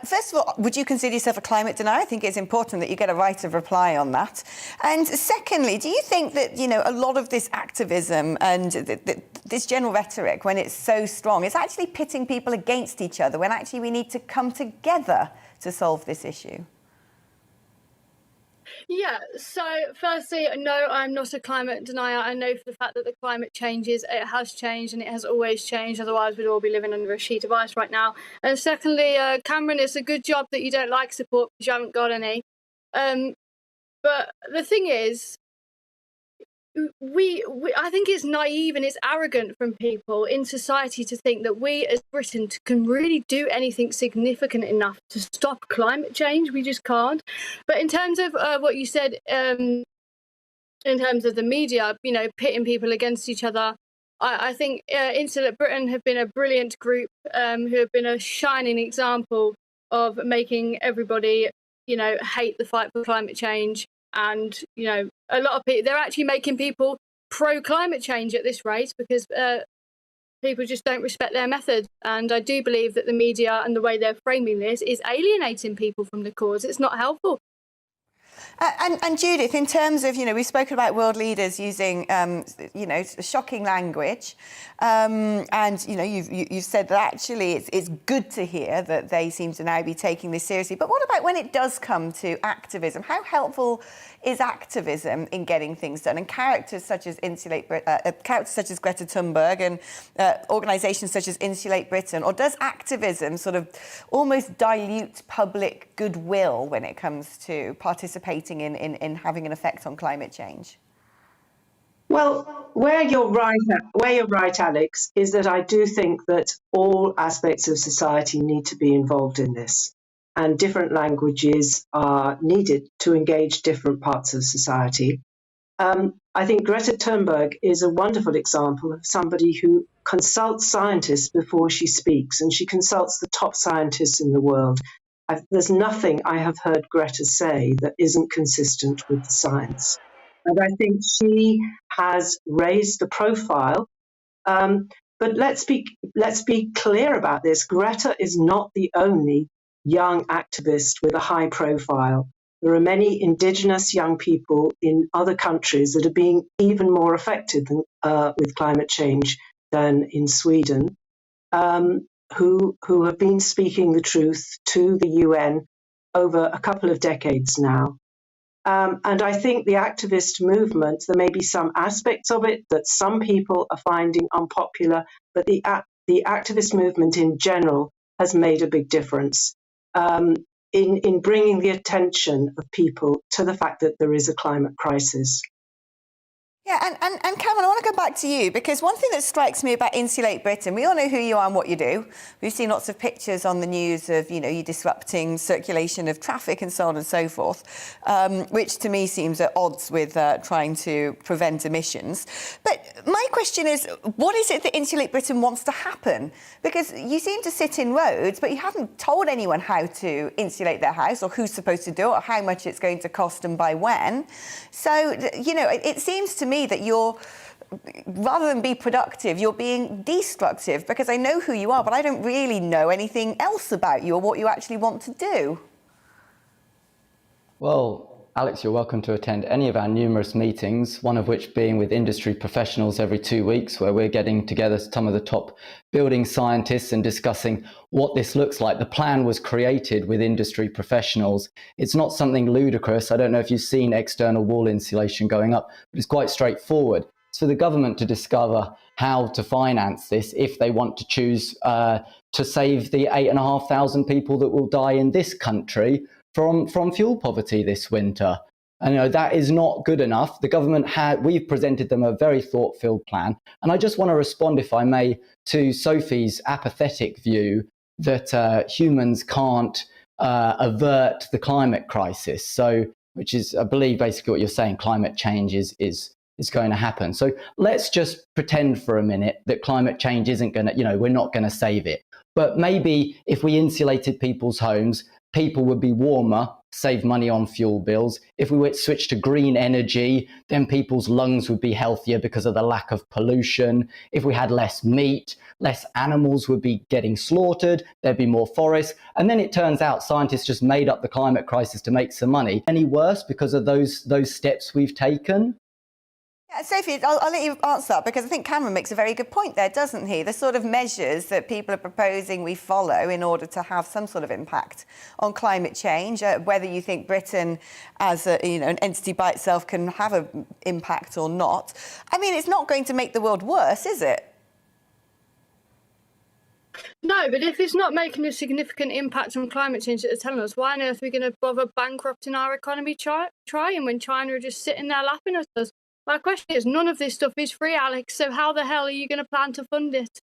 first of all, would you consider yourself a climate denier? I think it's important that you get a right of reply on that. And secondly, do you think that, a lot of this activism and this general rhetoric, when it's so strong, is actually pitting people against each other when actually we need to come together to solve this issue? Yeah, so firstly, no, I'm not a climate denier. I know for the fact that the climate changes, it has changed and it has always changed. Otherwise, we'd all be living under a sheet of ice right now. And secondly, Cameron, it's a good job that you don't like support because you haven't got any. But the thing is, I think it's naive and it's arrogant from people in society to think that we as Britain can really do anything significant enough to stop climate change. We just can't. But in terms of what you said, in terms of the media, pitting people against each other, I think Insulate Britain have been a brilliant group who have been a shining example of making everybody, hate the fight for climate change. And, a lot of people, they're actually making people pro-climate change at this rate because people just don't respect their methods. And I do believe that the media and the way they're framing this is alienating people from the cause. It's not helpful. And Judith, in terms of, we've spoken about world leaders using, shocking language. And, you've said that actually it's good to hear that they seem to now be taking this seriously. But what about when it does come to activism? How helpful is activism in getting things done? And characters such as characters such as Greta Thunberg and organisations such as Insulate Britain, or does activism sort of almost dilute public goodwill when it comes to participating in having an effect on climate change? Well, where you're right, Alex, is that I do think that all aspects of society need to be involved in this, and different languages are needed to engage different parts of society. I think Greta Thunberg is a wonderful example of somebody who consults scientists before she speaks, and she consults the top scientists in the world. There's nothing I have heard Greta say that isn't consistent with the science. And I think she has raised the profile. But let's be clear about this. Greta is not the only young activist with a high profile. There are many Indigenous young people in other countries that are being even more affected with climate change than in Sweden, who have been speaking the truth to the UN over a couple of decades now. And I think the activist movement, there may be some aspects of it that some people are finding unpopular, but the activist movement in general has made a big difference in bringing the attention of people to the fact that there is a climate crisis. Yeah, and Cameron, I want to go back to you, because one thing that strikes me about Insulate Britain, we all know who you are and what you do. We've seen lots of pictures on the news of, you know, you disrupting circulation of traffic and so on and so forth, which to me seems at odds with trying to prevent emissions. But my question is, what is it that Insulate Britain wants to happen? Because you seem to sit in roads, but you haven't told anyone how to insulate their house, or who's supposed to do it, or how much it's going to cost and by when. So, you know, it seems to me that you're, rather than be productive, you're being destructive, because I know who you are, but I don't really know anything else about you or what you actually want to do. Well, Alex, you're welcome to attend any of our numerous meetings, one of which being with industry professionals every 2 weeks, where we're getting together some of the top building scientists and discussing what this looks like. The plan was created with industry professionals. It's not something ludicrous. I don't know if you've seen external wall insulation going up, but it's quite straightforward. It's for the government to discover how to finance this if they want to choose to save the 8,500 people that will die in this country from fuel poverty this winter. And you know, that is not good enough. The government we've presented them a very thought-filled plan. And I just want to respond, if I may, to Sophie's apathetic view that humans can't avert the climate crisis. So, which is, I believe, basically what you're saying, climate change is going to happen. So let's just pretend for a minute that climate change isn't going to, you know, we're not going to save it. But maybe if we insulated people's homes, people would be warmer, save money on fuel bills. If we would switch to green energy, then people's lungs would be healthier because of the lack of pollution. If we had less meat, less animals would be getting slaughtered, there'd be more forests. And then it turns out scientists just made up the climate crisis to make some money. Any worse because of those steps we've taken? Yeah, Sophie, I'll let you answer that, because I think Cameron makes a very good point there, doesn't he? The sort of measures that people are proposing we follow in order to have some sort of impact on climate change, whether you think Britain as a, you know, an entity by itself can have an impact or not. I mean, it's not going to make the world worse, is it? No, but if it's not making a significant impact on climate change that they're telling us, why on earth are we going to bother bankrupting our economy trying when China are just sitting there laughing at us? My question is, none of this stuff is free, Alex, so how the hell are you going to plan to fund it?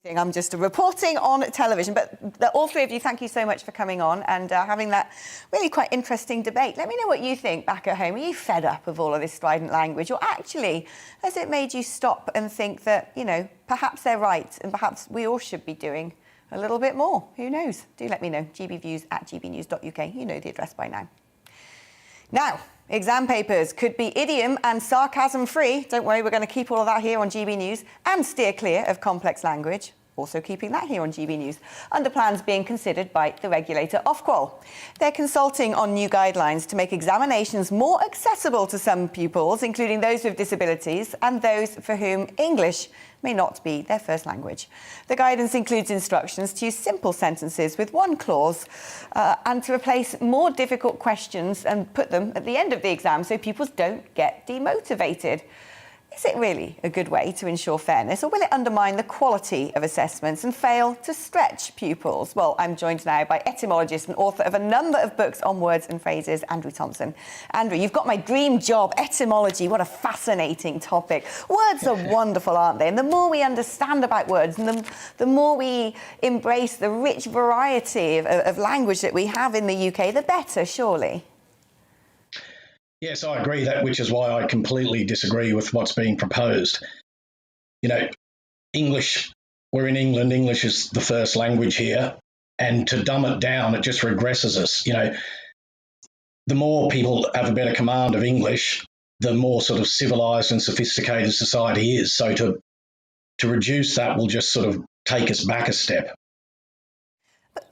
I'm just reporting on television, but all three of you, thank you so much for coming on and having that really quite interesting debate. Let me know what you think back at home. Are you fed up of all of this strident language, or actually has it made you stop and think that, you know, perhaps they're right and perhaps we all should be doing a little bit more? Who knows? Do let me know. gbviews@gbnews.uk. You know the address by now. Now, exam papers could be idiom and sarcasm free. Don't worry, we're going to keep all of that here on GB News and steer clear of complex language. Also keeping that here on GB News, under plans being considered by the regulator Ofqual. They're consulting on new guidelines to make examinations more accessible to some pupils, including those with disabilities and those for whom English may not be their first language. The guidance includes instructions to use simple sentences with one clause and to replace more difficult questions and put them at the end of the exam so pupils don't get demotivated. Is it really a good way to ensure fairness, or will it undermine the quality of assessments and fail to stretch pupils? Well, I'm joined now by etymologist and author of a number of books on words and phrases, Andrew Thompson. Andrew, you've got my dream job, etymology. What a fascinating topic. Words are wonderful, aren't they? And the more we understand about words, and the more we embrace the rich variety of language that we have in the UK, the better, surely. Yes, I agree that, which is why I completely disagree with what's being proposed. You know, English, we're in England, English is the first language here, and to dumb it down, it just regresses us. You know, the more people have a better command of English, the more sort of civilized and sophisticated society is. So to reduce that will just sort of take us back a step.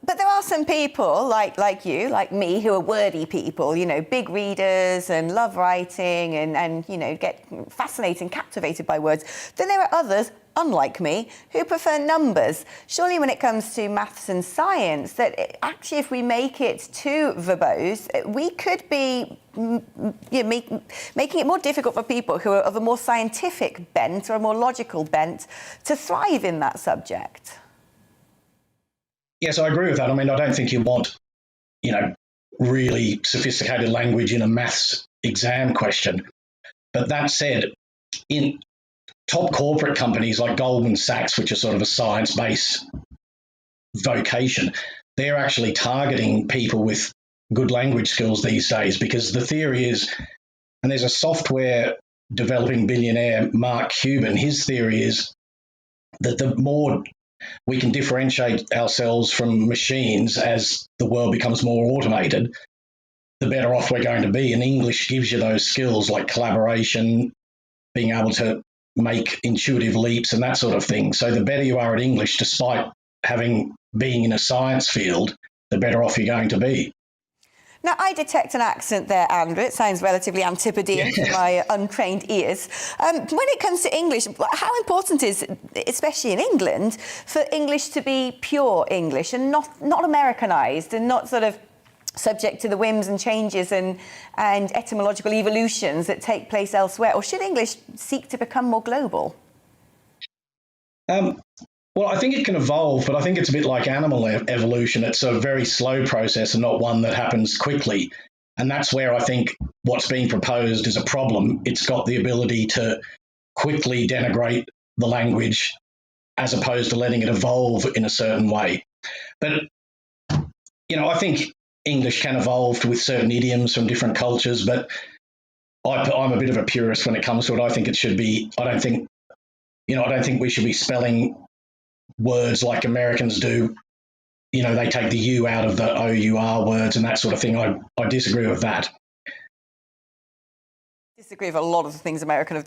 But there are some people like you, like me, who are wordy people, you know, big readers and love writing and you know, get fascinated and captivated by words. Then there are others, unlike me, who prefer numbers. Surely when it comes to maths and science, that actually if we make it too verbose, we could be making it more difficult for people who are of a more scientific bent or a more logical bent to thrive in that subject. Yes, I agree with that. I mean, I don't think you want, you know, really sophisticated language in a maths exam question. But that said, in top corporate companies like Goldman Sachs, which is sort of a science-based vocation, they're actually targeting people with good language skills these days, because the theory is, and there's a software developing billionaire, Mark Cuban, his theory is that the more we can differentiate ourselves from machines as the world becomes more automated, the better off we're going to be. And English gives you those skills like collaboration, being able to make intuitive leaps and that sort of thing. So the better you are at English, despite being in a science field, the better off you're going to be. Now, I detect an accent there, Andrew. It sounds relatively Antipodean to my untrained ears. When it comes to English, how important is it, especially in England, for English to be pure English and not Americanized and not sort of subject to the whims and changes and etymological evolutions that take place elsewhere? Or should English seek to become more global? Well, I think it can evolve, but I think it's a bit like animal evolution. It's a very slow process and not one that happens quickly. And that's where I think what's being proposed is a problem. It's got the ability to quickly denigrate the language as opposed to letting it evolve in a certain way. But, I think English can evolve with certain idioms from different cultures, but I'm a bit of a purist when it comes to it. I think it should be, I don't think we should be spelling words like Americans do. They take the U out of the OUR words and that sort of thing. I disagree with that. Disagree with a lot of the things America has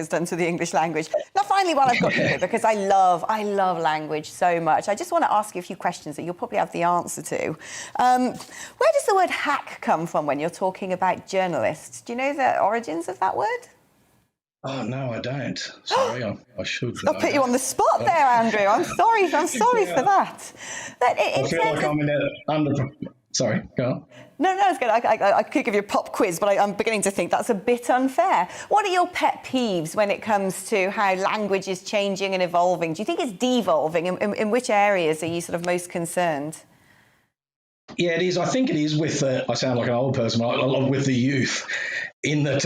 done to the English language. Now, finally, while I've got you here, because I love language so much, I just want to ask you a few questions that you'll probably have the answer to. Where does the word hack come from when you're talking about journalists? Do you know the origins of that word? Oh, no, I don't. Sorry, I should. I'll put you on the spot there, Andrew. I'm sorry for that. But I feel like I'm in Sorry, go on. No, it's good. I could give you a pop quiz, but I'm beginning to think that's a bit unfair. What are your pet peeves when it comes to how language is changing and evolving? Do you think it's devolving? In which areas are you sort of most concerned? Yeah, it is. I think it is with I sound like an old person, but I love with the youth, in that,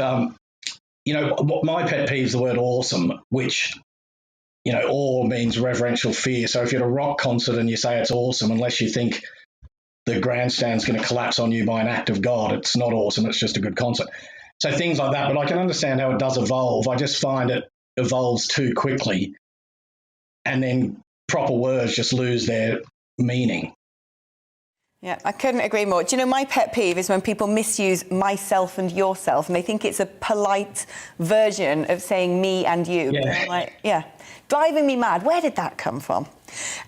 my pet peeve is the word awesome, which, awe means reverential fear. So if you're at a rock concert and you say it's awesome, unless you think the grandstand's going to collapse on you by an act of God, it's not awesome, it's just a good concert. So things like that, but I can understand how it does evolve. I just find it evolves too quickly, and then proper words just lose their meaning. Yeah, I couldn't agree more. Do you know, my pet peeve is when people misuse myself and yourself, and they think it's a polite version of saying me and you. Yeah. Driving me mad. Where did that come from?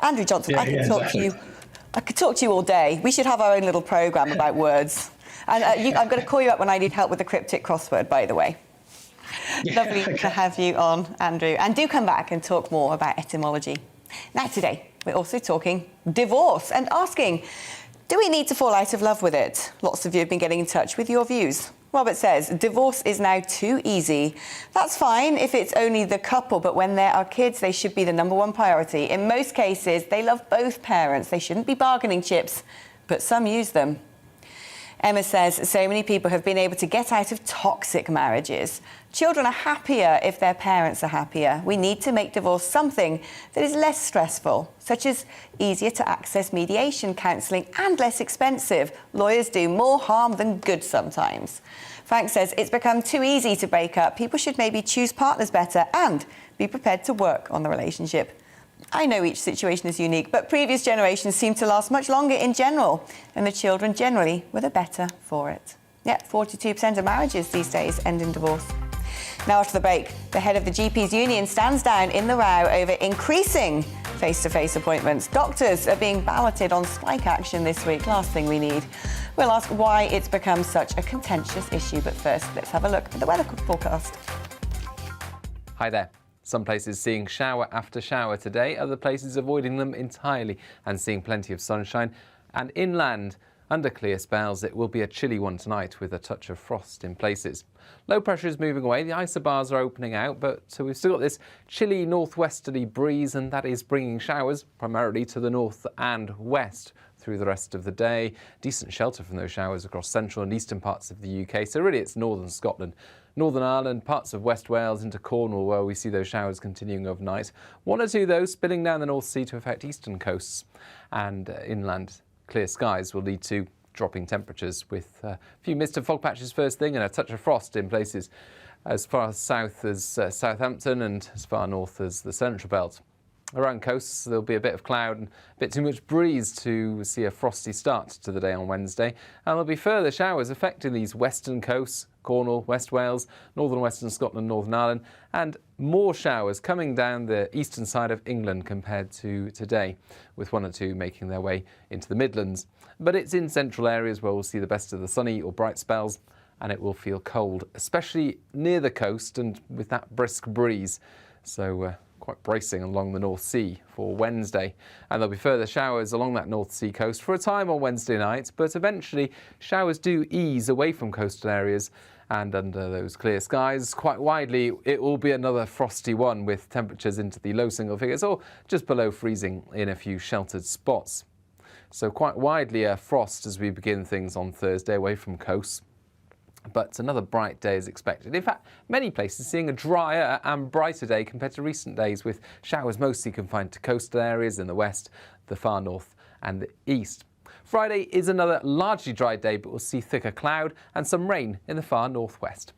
Andrew Johnson, I could talk to you all day. We should have our own little programme about words. And I'm going to call you up when I need help with the cryptic crossword, by the way. Lovely to have you on, Andrew. And do come back and talk more about etymology. Now, today, we're also talking divorce and asking, do we need to fall out of love with it? Lots of you have been getting in touch with your views. Robert says, divorce is now too easy. That's fine if it's only the couple, but when there are kids, they should be the number one priority. In most cases, they love both parents. They shouldn't be bargaining chips, but some use them. Emma says, so many people have been able to get out of toxic marriages. Children are happier if their parents are happier. We need to make divorce something that is less stressful, such as easier to access mediation, counselling, and less expensive. Lawyers do more harm than good sometimes. Frank says, it's become too easy to break up. People should maybe choose partners better and be prepared to work on the relationship. I know each situation is unique, but previous generations seem to last much longer in general, and the children generally were the better for it. Yet 42% of marriages these days end in divorce. Now after the break, the head of the GPs union stands down in the row over increasing face-to-face appointments. Doctors are being balloted on strike action this week. Last thing we need. We'll ask why it's become such a contentious issue, but first, let's have a look at the weather forecast. Hi there. Some places seeing shower after shower today, other places avoiding them entirely and seeing plenty of sunshine. And inland, under clear spells, it will be a chilly one tonight with a touch of frost in places. Low pressure is moving away, the isobars are opening out, but so we've still got this chilly northwesterly breeze, and that is bringing showers primarily to the north and west through the rest of the day. Decent shelter from those showers across central and eastern parts of the UK. So really it's northern Scotland, Northern Ireland, parts of West Wales into Cornwall where we see those showers continuing overnight. One or two, though, spilling down the North Sea to affect eastern coasts and inland. Clear skies will lead to dropping temperatures with a few mist and fog patches first thing and a touch of frost in places as far south as Southampton and as far north as the Central Belt. Around coasts, there'll be a bit of cloud and a bit too much breeze to see a frosty start to the day on Wednesday. And there'll be further showers affecting these western coasts, Cornwall, West Wales, northern western Scotland, Northern Ireland, and more showers coming down the eastern side of England compared to today, with one or two making their way into the Midlands. But it's in central areas where we'll see the best of the sunny or bright spells, and it will feel cold, especially near the coast and with that brisk breeze. So quite bracing along the North Sea for Wednesday. And there'll be further showers along that North Sea coast for a time on Wednesday night, but eventually showers do ease away from coastal areas, and under those clear skies, quite widely, it will be another frosty one with temperatures into the low single figures or just below freezing in a few sheltered spots. So quite widely a frost as we begin things on Thursday away from coasts. But another bright day is expected. In fact, many places seeing a drier and brighter day compared to recent days, with showers mostly confined to coastal areas in the west, the far north and the east. Friday is another largely dry day, but we'll see thicker cloud and some rain in the far northwest.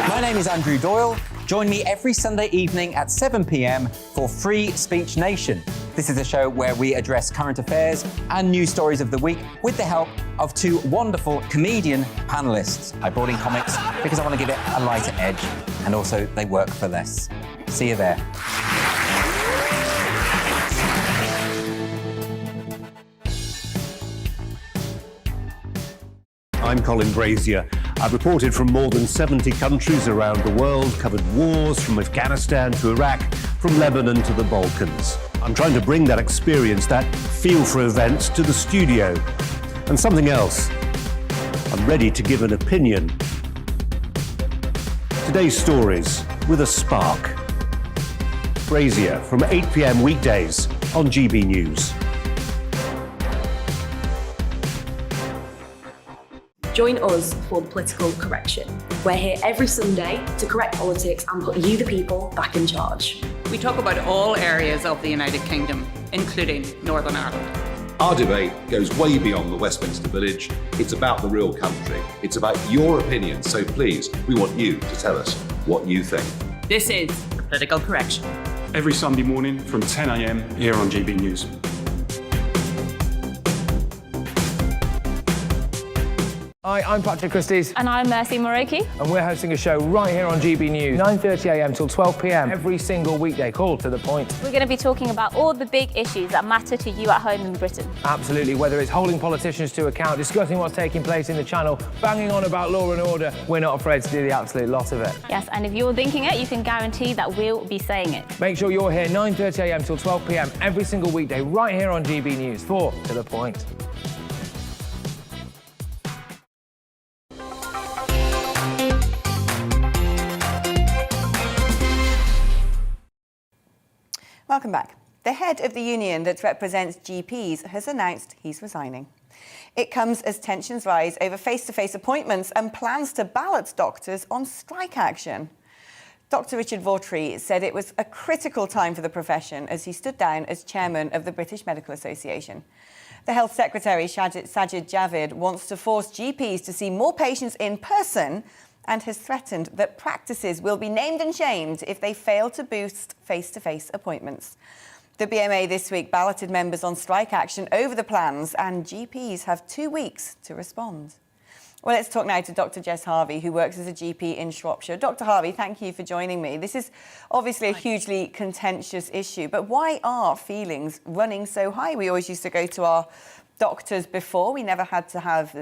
My name is Andrew Doyle. Join me every Sunday evening at 7 p.m. for Free Speech Nation. This is a show where we address current affairs and news stories of the week with the help of two wonderful comedian panellists. I brought in comics because I want to give it a lighter edge, and also they work for less. See you there. I'm Colin Brazier. I've reported from more than 70 countries around the world, covered wars from Afghanistan to Iraq, from Lebanon to the Balkans. I'm trying to bring that experience, that feel for events, to the studio. And something else, I'm ready to give an opinion. Today's stories with a spark. Brazier from 8 p.m. weekdays on GB News. Join us for the political correction. We're here every Sunday to correct politics and put you, the people, back in charge. We talk about all areas of the United Kingdom, including Northern Ireland. Our debate goes way beyond the Westminster Village. It's about the real country. It's about your opinion. So please, we want you to tell us what you think. This is the political correction. Every Sunday morning from 10 a.m. here on GB News. Hi, I'm Patrick Christie's. And I'm Mercy Moroki. And we're hosting a show right here on GB News, 9:30 a.m. till 12 p.m. every single weekday. Call to the point. We're going to be talking about all the big issues that matter to you at home in Britain. Absolutely, whether it's holding politicians to account, discussing what's taking place in the Channel, banging on about law and order, we're not afraid to do the absolute lot of it. Yes, and if you're thinking it, you can guarantee that we'll be saying it. Make sure you're here 9:30 a.m. till 12 p.m. every single weekday right here on GB News for To The Point. Welcome back. The head of the union that represents GPs has announced he's resigning. It comes as tensions rise over face-to-face appointments and plans to ballot doctors on strike action. Dr. Richard Vautry said it was a critical time for the profession as he stood down as chairman of the British Medical Association. The Health Secretary, Sajid Javid, wants to force GPs to see more patients in person and has threatened that practices will be named and shamed if they fail to boost face-to-face appointments. The BMA this week balloted members on strike action over the plans, and GPs have 2 weeks to respond. Well, let's talk now to Dr. Jess Harvey, who works as a GP in Shropshire. Dr. Harvey, thank you for joining me. This is obviously a hugely contentious issue, but why are feelings running so high? We always used to go to our doctors before. We never had to have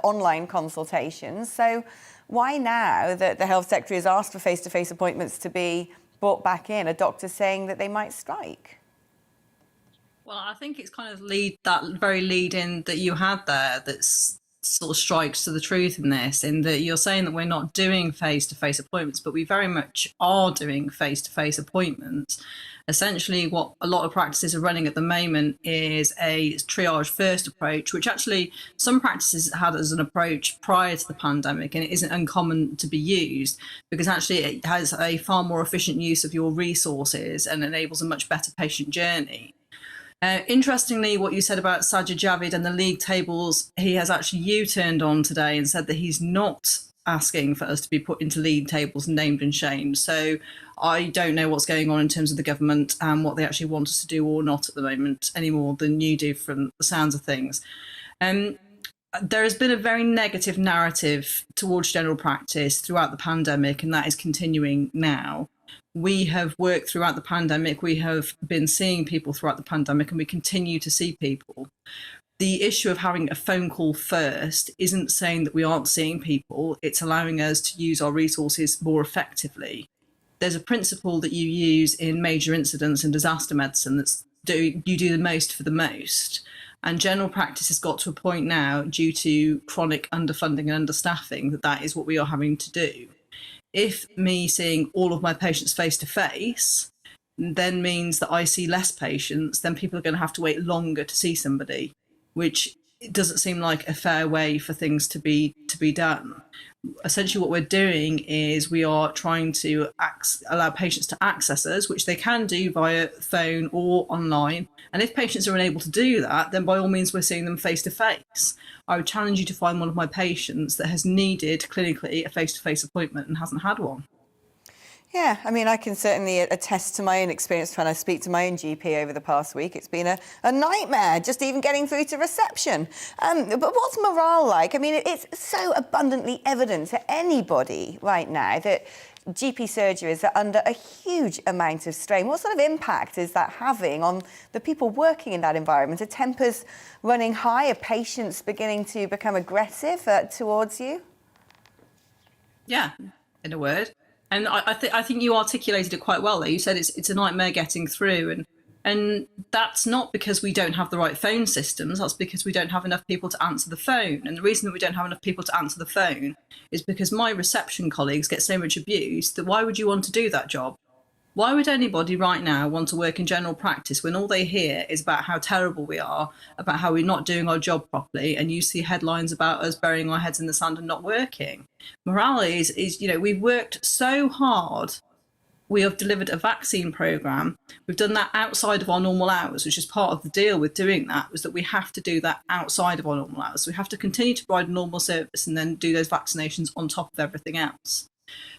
online consultations. So why now that the Health Secretary has asked for face-to-face appointments to be brought back in, a doctor saying that they might strike? Well, I think it's kind of that very lead in that you had there that's sort of strikes to the truth in this, in that you're saying that we're not doing face-to-face appointments, but we very much are doing face-to-face appointments. Essentially, what a lot of practices are running at the moment is a triage first approach, which actually some practices had as an approach prior to the pandemic, and it isn't uncommon to be used because actually it has a far more efficient use of your resources and enables a much better patient journey. Interestingly, what you said about Sajid Javid and the league tables, he has actually U-turned on today and said that he's not asking for us to be put into league tables named and shamed. So I don't know what's going on in terms of the government and what they actually want us to do or not at the moment, any more than you do from the sounds of things. There has been a very negative narrative towards general practice throughout the pandemic, and that is continuing now. We have worked throughout the pandemic. We have been seeing people throughout the pandemic, and we continue to see people. The issue of having a phone call first isn't saying that we aren't seeing people. It's allowing us to use our resources more effectively. There's a principle that you use in major incidents and disaster medicine that's you do the most for the most. And general practice has got to a point now, due to chronic underfunding and understaffing, that is what we are having to do. If me seeing all of my patients face to face then means that I see less patients, then people are going to have to wait longer to see somebody, which doesn't seem like a fair way for things to be done. Essentially what we're doing is we are trying to allow patients to access us, which they can do via phone or online. And if patients are unable to do that, then by all means we're seeing them face to face. I would challenge you to find one of my patients that has needed clinically a face-to-face appointment and hasn't had one. Yeah, I mean, I can certainly attest to my own experience trying to speak to my own GP over the past week. It's been a nightmare just even getting through to reception. But what's morale like? I mean, it's so abundantly evident to anybody right now that GP surgeries are under a huge amount of strain. What sort of impact is that having on the people working in that environment? Are tempers running high? Are patients beginning to become aggressive towards you? Yeah, in a word. And I think you articulated it quite well there. You said it's a nightmare getting through. And that's not because we don't have the right phone systems. That's because we don't have enough people to answer the phone. And the reason that we don't have enough people to answer the phone is because my reception colleagues get so much abuse that why would you want to do that job? Why would anybody right now want to work in general practice when all they hear is about how terrible we are, about how we're not doing our job properly, and you see headlines about us burying our heads in the sand and not working? Morale is we've worked so hard. We have delivered a vaccine programme. We've done that outside of our normal hours, which is part of the deal with doing that, was that we have to do that outside of our normal hours. So we have to continue to provide a normal service and then do those vaccinations on top of everything else.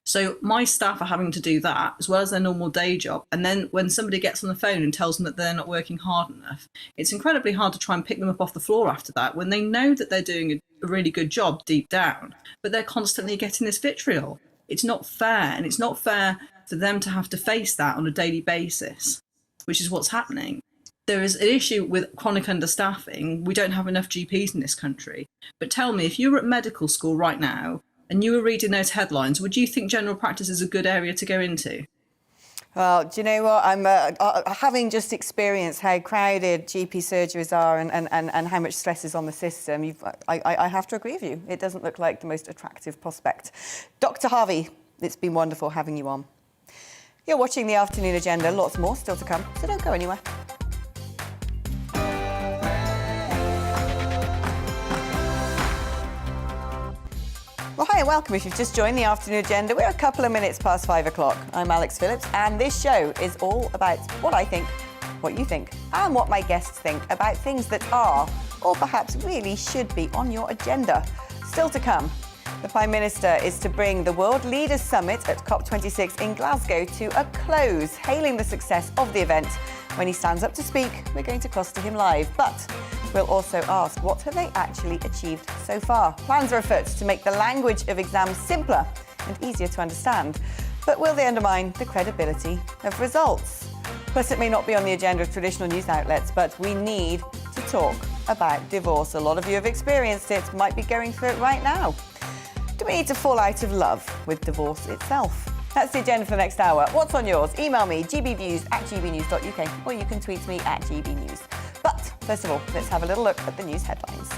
So my staff are having to do that as well as their normal day job. And then when somebody gets on the phone and tells them that they're not working hard enough, it's incredibly hard to try and pick them up off the floor after that when they know that they're doing a really good job deep down, but they're constantly getting this vitriol. It's not fair, and it's not fair for them to have to face that on a daily basis, which is what's happening. There is an issue with chronic understaffing. We don't have enough GPs in this country. But tell me, if you were at medical school right now and you were reading those headlines, would you think general practice is a good area to go into? Well, do you know what? I'm having just experienced how crowded GP surgeries are and how much stress is on the system. I have to agree with you. It doesn't look like the most attractive prospect. Dr. Harvey, it's been wonderful having you on. You're watching the Afternoon Agenda. Lots more still to come, so don't go anywhere. Well, hi and welcome if you've just joined the Afternoon Agenda. We're a couple of minutes past 5 o'clock. I'm Alex Phillips, and this show is all about what I think, what you think, and what my guests think about things that are, or perhaps really should be, on your agenda. Still to come, the Prime Minister is to bring the World Leaders Summit at COP26 in Glasgow to a close, hailing the success of the event. When he stands up to speak, we're going to cross to him live. But we'll also ask, what have they actually achieved so far? Plans are afoot to make the language of exams simpler and easier to understand. But will they undermine the credibility of results? Plus, it may not be on the agenda of traditional news outlets, but we need to talk about divorce. A lot of you have experienced it, might be going through it right now. Do we need to fall out of love with divorce itself? That's the agenda for the next hour. What's on yours? Email me, gbviews@gbnews.uk, or you can tweet me at gbnews. But first of all, let's have a little look at the news headlines.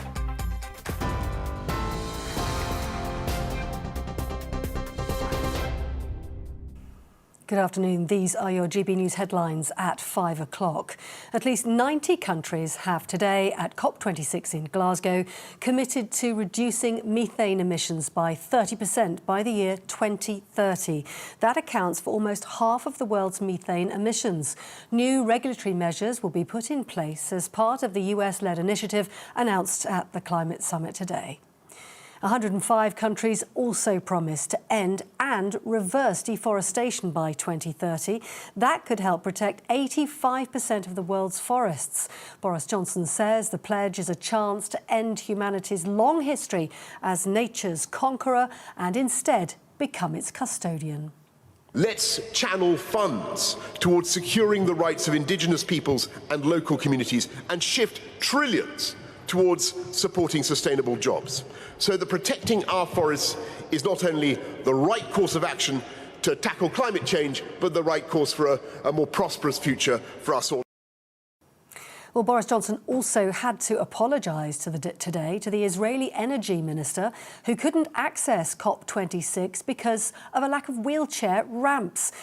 Good afternoon. These are your GB News headlines at 5 o'clock. At least 90 countries have today, at COP26 in Glasgow, committed to reducing methane emissions by 30% by the year 2030. That accounts for almost half of the world's methane emissions. New regulatory measures will be put in place as part of the US-led initiative announced at the Climate Summit today. 105 countries also promised to end and reverse deforestation by 2030. That could help protect 85% of the world's forests. Boris Johnson says the pledge is a chance to end humanity's long history as nature's conqueror and instead become its custodian. Let's channel funds towards securing the rights of indigenous peoples and local communities and shift trillions towards supporting sustainable jobs, so that protecting our forests is not only the right course of action to tackle climate change, but the right course for a more prosperous future for us all. Well, Boris Johnson also had to apologise today to the Israeli energy minister who couldn't access COP26 because of a lack of wheelchair ramps.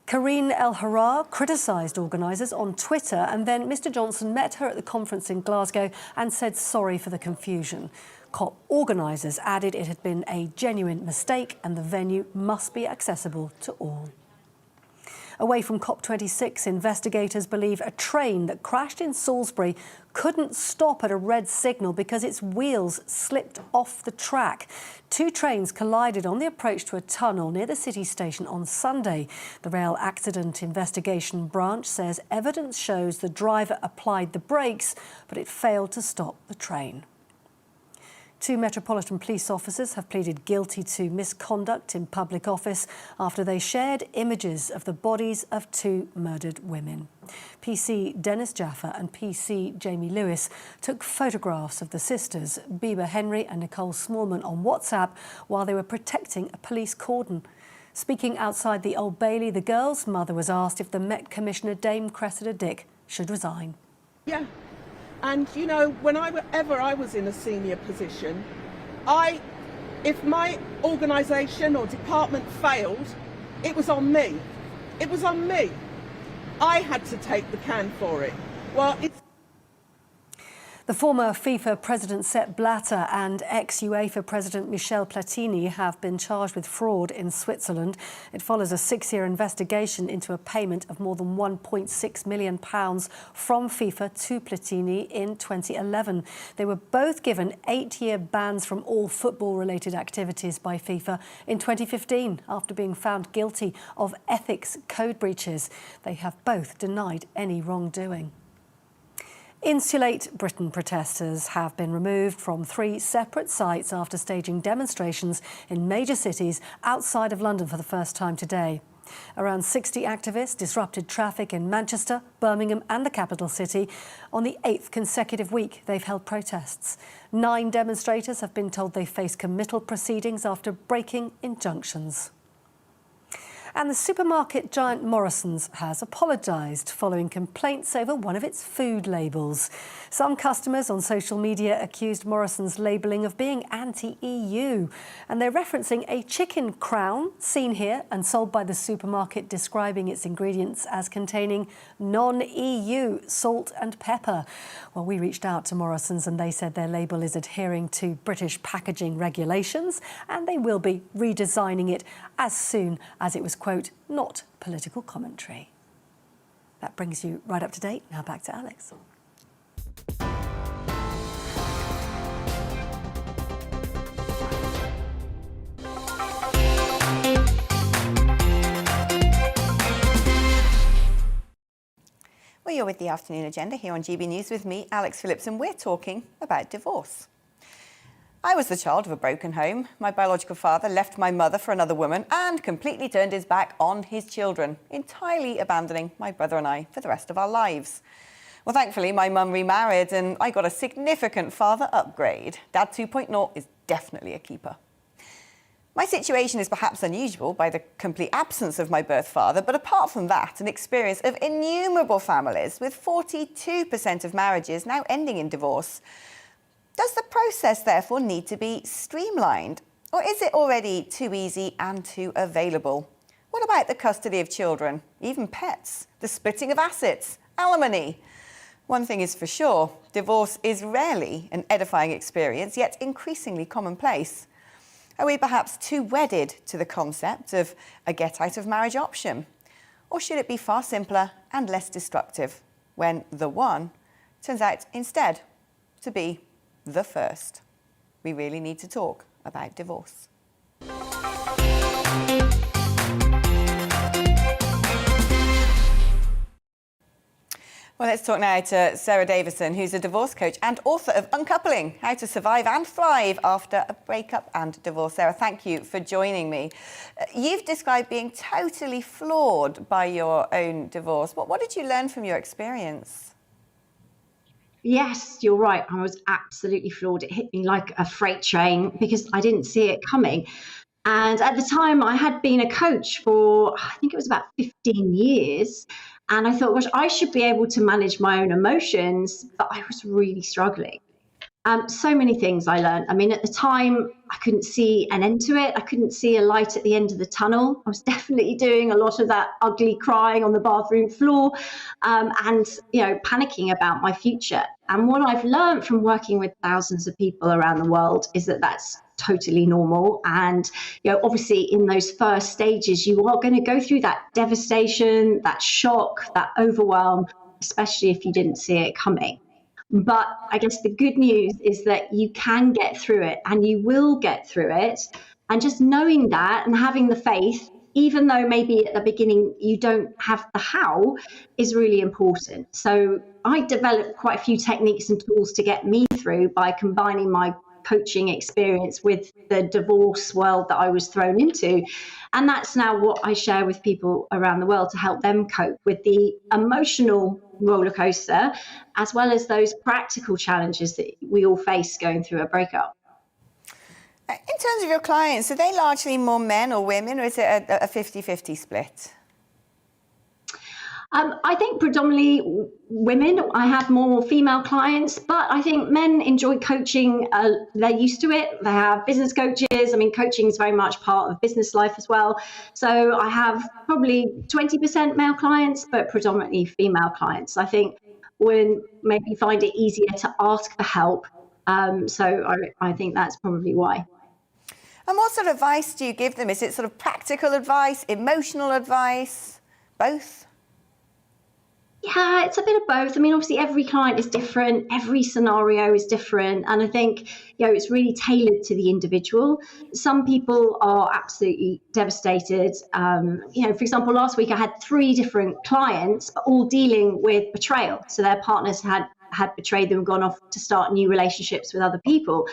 Karine El-Harar criticised organisers on Twitter, and then Mr Johnson met her at the conference in Glasgow and said sorry for the confusion. COP organisers added it had been a genuine mistake and the venue must be accessible to all. Away from COP26, investigators believe a train that crashed in Salisbury couldn't stop at a red signal because its wheels slipped off the track. Two trains collided on the approach to a tunnel near the city station on Sunday. The Rail Accident Investigation Branch says evidence shows the driver applied the brakes, but it failed to stop the train. Two Metropolitan Police officers have pleaded guilty to misconduct in public office after they shared images of the bodies of two murdered women. PC Dennis Jaffa and PC Jamie Lewis took photographs of the sisters, Biba Henry and Nicole Smallman, on WhatsApp while they were protecting a police cordon. Speaking outside the Old Bailey, the girl's mother was asked if the Met Commissioner Dame Cressida Dick should resign. Yeah. And, you know, whenever I was in a senior position, if my organisation or department failed, it was on me. It was on me. I had to take the can for it. Well, it's... The former FIFA president Sepp Blatter and ex-UEFA president Michel Platini have been charged with fraud in Switzerland. It follows a 6-year investigation into a payment of more than £1.6 million from FIFA to Platini in 2011. They were both given 8-year bans from all football-related activities by FIFA in 2015 after being found guilty of ethics code breaches. They have both denied any wrongdoing. Insulate Britain protesters have been removed from 3 separate sites after staging demonstrations in major cities outside of London for the first time today. Around 60 activists disrupted traffic in Manchester, Birmingham and the capital city. On the 8th consecutive week, they've held protests. 9 demonstrators have been told they face committal proceedings after breaking injunctions. And the supermarket giant Morrisons has apologised following complaints over one of its food labels. Some customers on social media accused Morrisons' labelling of being anti-EU, and they're referencing a chicken crown seen here and sold by the supermarket, describing its ingredients as containing non-EU salt and pepper. Well, we reached out to Morrisons and they said their label is adhering to British packaging regulations and they will be redesigning it as soon as it was, quote, not political commentary. That brings you right up to date. Now back to Alex. Well, you're with the Afternoon Agenda here on GB News with me, Alex Phillips, and we're talking about divorce. I was the child of a broken home. My biological father left my mother for another woman and completely turned his back on his children, entirely abandoning my brother and I for the rest of our lives. Well, thankfully, my mum remarried and I got a significant father upgrade. Dad 2.0 is definitely a keeper. My situation is perhaps unusual by the complete absence of my birth father, but apart from that, an experience of innumerable families, with 42% of marriages now ending in divorce. Does the process therefore need to be streamlined? Or is it already too easy and too available? What about the custody of children, even pets, the splitting of assets, alimony? One thing is for sure, divorce is rarely an edifying experience, yet increasingly commonplace. Are we perhaps too wedded to the concept of a get-out-of-marriage option? Or should it be far simpler and less destructive when the one turns out instead to be the first? We really need to talk about divorce. Well, let's talk now to Sarah Davison, who's a divorce coach and author of Uncoupling, How to Survive and Thrive After a Breakup and Divorce. Sarah, thank you for joining me. You've described being totally floored by your own divorce. What did you learn from your experience? Yes, you're right. I was absolutely floored. It hit me like a freight train because I didn't see it coming. And at the time, I had been a coach for, I think it was about 15 years. And I thought, gosh, I should be able to manage my own emotions, but I was really struggling. So many things I learned. I mean, at the time, I couldn't see an end to it. I couldn't see a light at the end of the tunnel. I was definitely doing a lot of that ugly crying on the bathroom floor and, panicking about my future. And what I've learned from working with thousands of people around the world is that that's totally normal. And, obviously in those first stages, you are going to go through that devastation, that shock, that overwhelm, especially if you didn't see it coming. But I guess the good news is that you can get through it and you will get through it. And just knowing that and having the faith, even though maybe at the beginning you don't have the how, is really important. So I developed quite a few techniques and tools to get me through by combining my coaching experience with the divorce world that I was thrown into. And that's now what I share with people around the world to help them cope with the emotional roller coaster, as well as those practical challenges that we all face going through a breakup. In terms of your clients, are they largely more men or women, or is it a 50-50 split? I think predominantly women. I have more female clients, but I think men enjoy coaching. They're used to it. They have business coaches. I mean, coaching is very much part of business life as well. So I have probably 20% male clients, but predominantly female clients. I think women maybe find it easier to ask for help. So I think that's probably why. And what sort of advice do you give them? Is it sort of practical advice, emotional advice, both? Yeah, it's a bit of both. I mean, obviously, every client is different. Every scenario is different. And I think, it's really tailored to the individual. Some people are absolutely devastated. For example, last week I had 3 different clients, all dealing with betrayal. So their partners had betrayed them, gone off to start new relationships with other people.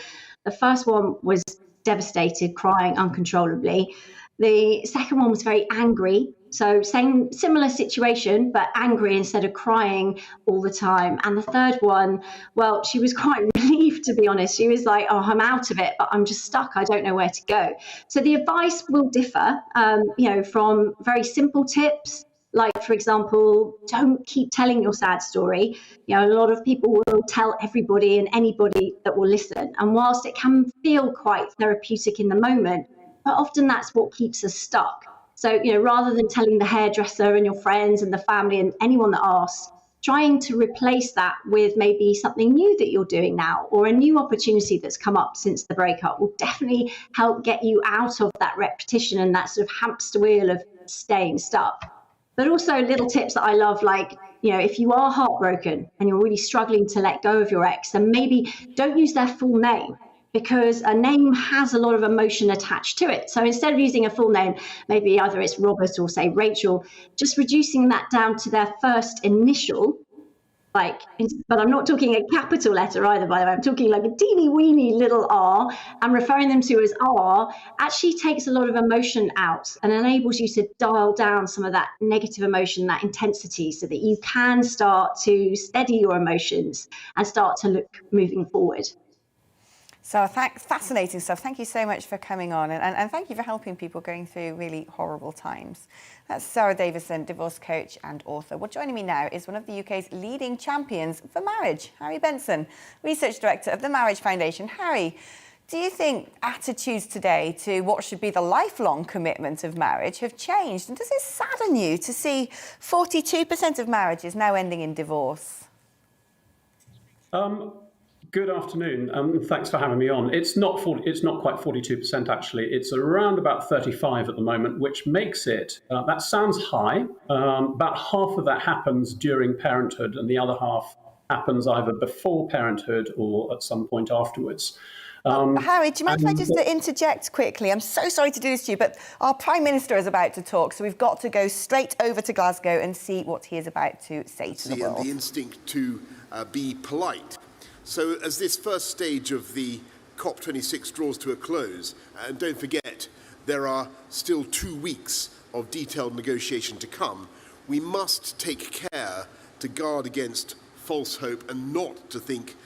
The first one was devastated, crying uncontrollably. The second one was very angry. So similar situation, but angry instead of crying all the time. And the third one, well, she was quite relieved, to be honest. She was like, oh, I'm out of it, but I'm just stuck. I don't know where to go. So the advice will differ, from very simple tips, like, for example, don't keep telling your sad story. A lot of people will tell everybody and anybody that will listen. And whilst it can feel quite therapeutic in the moment, but often that's what keeps us stuck. So, rather than telling the hairdresser and your friends and the family and anyone that asks, trying to replace that with maybe something new that you're doing now or a new opportunity that's come up since the breakup will definitely help get you out of that repetition and that sort of hamster wheel of staying stuck. But also little tips that I love, like, if you are heartbroken and you're really struggling to let go of your ex, then maybe don't use their full name, because a name has a lot of emotion attached to it. So instead of using a full name, maybe either it's Robert or say Rachel, just reducing that down to their first initial, but I'm not talking a capital letter either, by the way. I'm talking like a teeny weeny little r, and referring them to as R actually takes a lot of emotion out and enables you to dial down some of that negative emotion, that intensity, so that you can start to steady your emotions and start to look moving forward. So fascinating stuff. Thank you so much for coming on, and thank you for helping people going through really horrible times. That's Sarah Davison, divorce coach and author. Well, joining me now is one of the UK's leading champions for marriage, Harry Benson, Research Director of the Marriage Foundation. Harry, Do you think attitudes today to what should be the lifelong commitment of marriage have changed? And does it sadden you to see 42% of marriages now ending in divorce? Good afternoon. Thanks for having me on. It's not quite 42% actually. It's around about 35 at the moment, which makes it, that sounds high. About half of that happens during parenthood and the other half happens either before parenthood or at some point afterwards. Harry, do you mind if I just interject quickly? I'm so sorry to do this to you, but our Prime Minister is about to talk, so we've got to go straight over to Glasgow and see what he is about to say to the world. And the instinct to be polite. So as this first stage of the COP26 draws to a close, and don't forget, there are still 2 weeks of detailed negotiation to come, we must take care to guard against false hope and not to think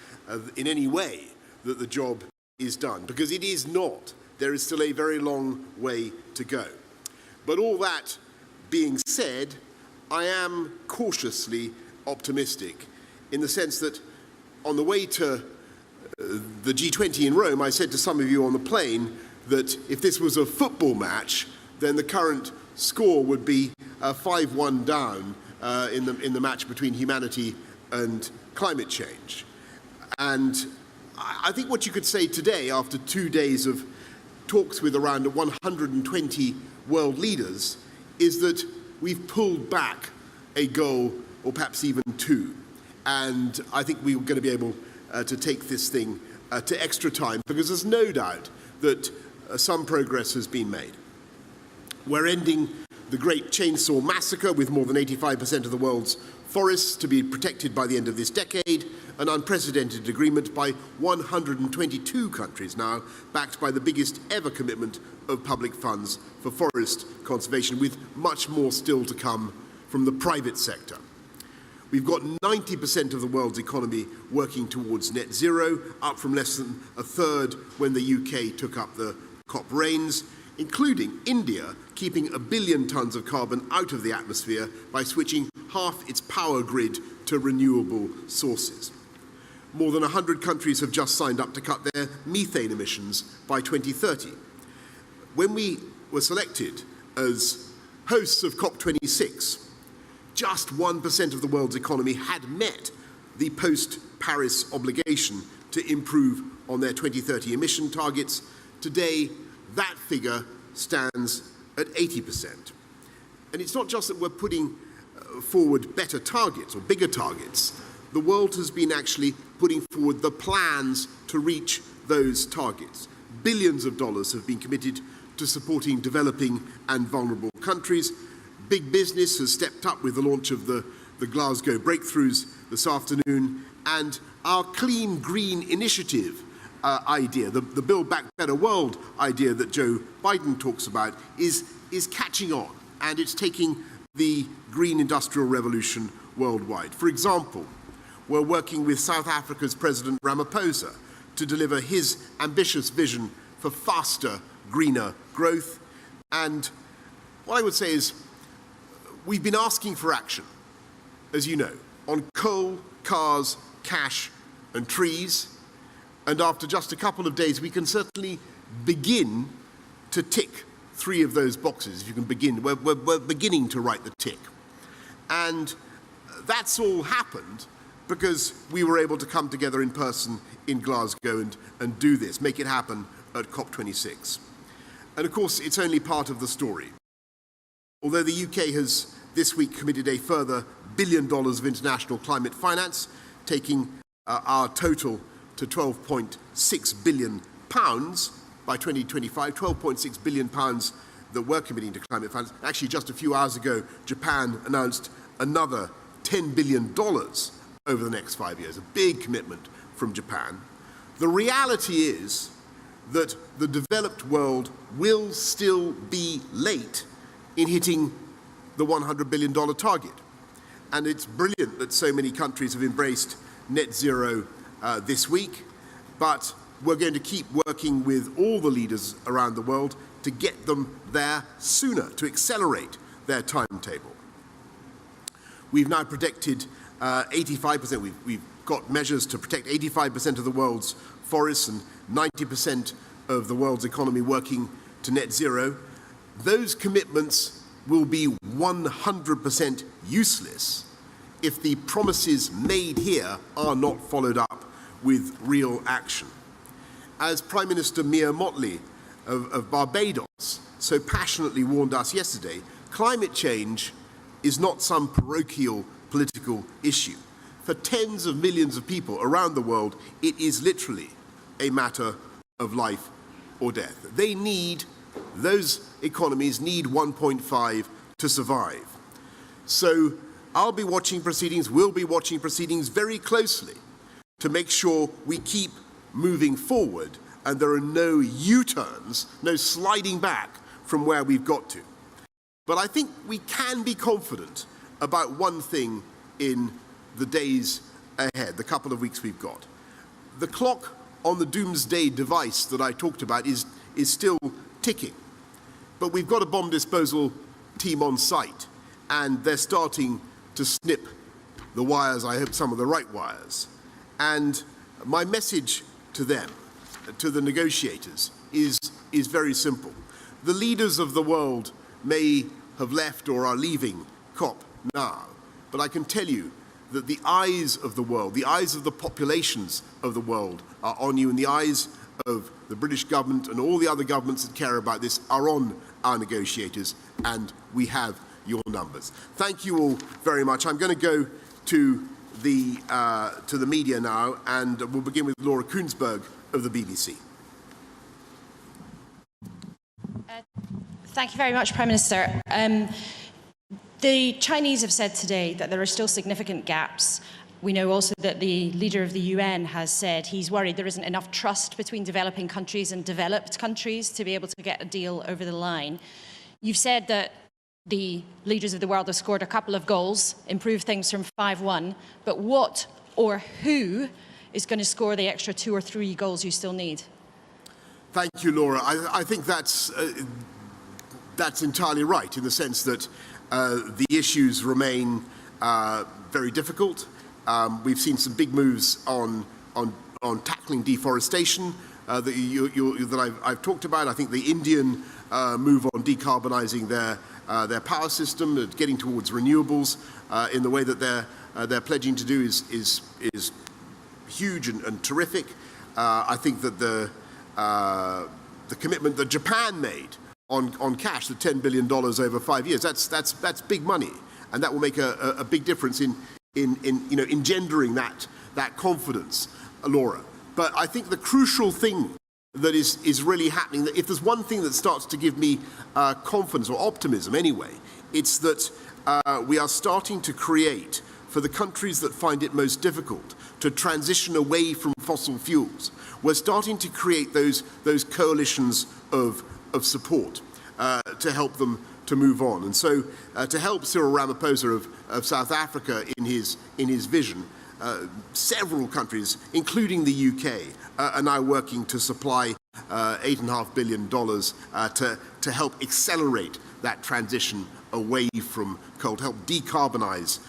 in any way that the job is done, because it is not. There is still a very long way to go. But all that being said, I am cautiously optimistic in the sense that on the way to the G20 in Rome, I said to some of you on the plane that if this was a football match, then the current score would be 5-1 down in the match between humanity and climate change. And I think what you could say today, after 2 days of talks with around 120 world leaders, is that we've pulled back a goal, or perhaps even two. And I think we're going to be able to take this thing to extra time, because there's no doubt that some progress has been made. We're ending the Great Chainsaw Massacre with more than 85% of the world's forests to be protected by the end of this decade, an unprecedented agreement by 122 countries now, backed by the biggest ever commitment of public funds for forest conservation, with much more still to come from the private sector. We've got 90% of the world's economy working towards net zero, up from less than a third when the UK took up the COP reins, including India keeping 1 billion tonnes of carbon out of the atmosphere by switching half its power grid to renewable sources. More than 100 countries have just signed up to cut their methane emissions by 2030. When we were selected as hosts of COP26, just 1% of the world's economy had met the post-Paris obligation to improve on their 2030 emission targets. Today, that figure stands at 80%. And it's not just that we're putting forward better targets or bigger targets. The world has been actually putting forward the plans to reach those targets. Billions of dollars have been committed to supporting developing and vulnerable countries. Big business has stepped up with the launch of the Glasgow breakthroughs this afternoon, and our Clean Green Initiative idea, the Build Back Better World idea that Joe Biden talks about, is catching on, and it's taking the green industrial revolution worldwide. For example, we're working with South Africa's President Ramaphosa to deliver his ambitious vision for faster, greener growth. And what I would say is, we've been asking for action, as you know, on coal, cars, cash, and trees. And after just a couple of days, we can certainly begin to tick 3 of those boxes. If you can begin, we're beginning to write the tick. And that's all happened because we were able to come together in person in Glasgow and do this, make it happen at COP26. And of course, it's only part of the story. Although the UK has this week committed a further $1 billion of international climate finance, taking our total to £12.6 billion by 2025, £12.6 billion that we're committing to climate finance. Actually, just a few hours ago, Japan announced another $10 billion over the next 5 years, a big commitment from Japan. The reality is that the developed world will still be late in hitting the $100 billion target. And it's brilliant that so many countries have embraced net zero this week, but we're going to keep working with all the leaders around the world to get them there sooner, to accelerate their timetable. We've now protected 85%, we've got measures to protect 85% of the world's forests and 90% of the world's economy working to net zero, those commitments will be 100% useless if the promises made here are not followed up with real action. As Prime Minister Mia Mottley of Barbados so passionately warned us yesterday, climate change is not some parochial political issue. For tens of millions of people around the world, it is literally a matter of life or death. Those economies need 1.5 to survive. So I'll be watching proceedings, we'll be watching proceedings very closely to make sure we keep moving forward and there are no U-turns, no sliding back from where we've got to. But I think we can be confident about one thing in the days ahead, the couple of weeks we've got. The clock on the doomsday device that I talked about is still ticking. But we've got a bomb disposal team on site, and they're starting to snip the wires, I hope some of the right wires. And my message to them, to the negotiators, is very simple. The leaders of the world may have left or are leaving COP now, but I can tell you that the eyes of the world, the eyes of the populations of the world are on you, and the eyes of the British government and all the other governments that care about this are on our negotiators, and we have your numbers. Thank you all very much. I'm going to go to the media now, and we'll begin with Laura Koonsberg of the BBC. Thank you very much, Prime Minister. The Chinese have said today that there are still significant gaps. We know also that the leader of the UN has said he's worried there isn't enough trust between developing countries and developed countries to be able to get a deal over the line. You've said that the leaders of the world have scored a couple of goals, improved things from 5-1, but what or who is going to score the extra 2 or 3 goals you still need? Thank you, Laura. I think that's entirely right, in the sense that the issues remain very difficult. We've seen some big moves on tackling deforestation that I've talked about. I think the Indian move on decarbonising their power system, getting towards renewables in the way that they're pledging to do is huge and terrific. I think that the commitment that Japan made on cash, the $10 billion over 5 years, that's big money, and that will make a big difference in engendering that confidence, Laura. But I think the crucial thing that is really happening, that if there's one thing that starts to give me confidence or optimism anyway, it's that we are starting to create, for the countries that find it most difficult to transition away from fossil fuels, we're starting to create those coalitions of support to help them to move on. And so to help Cyril Ramaphosa of South Africa in his vision, several countries, including the UK, are now working to supply $8.5 billion to help accelerate that transition away from coal, to help decarbonise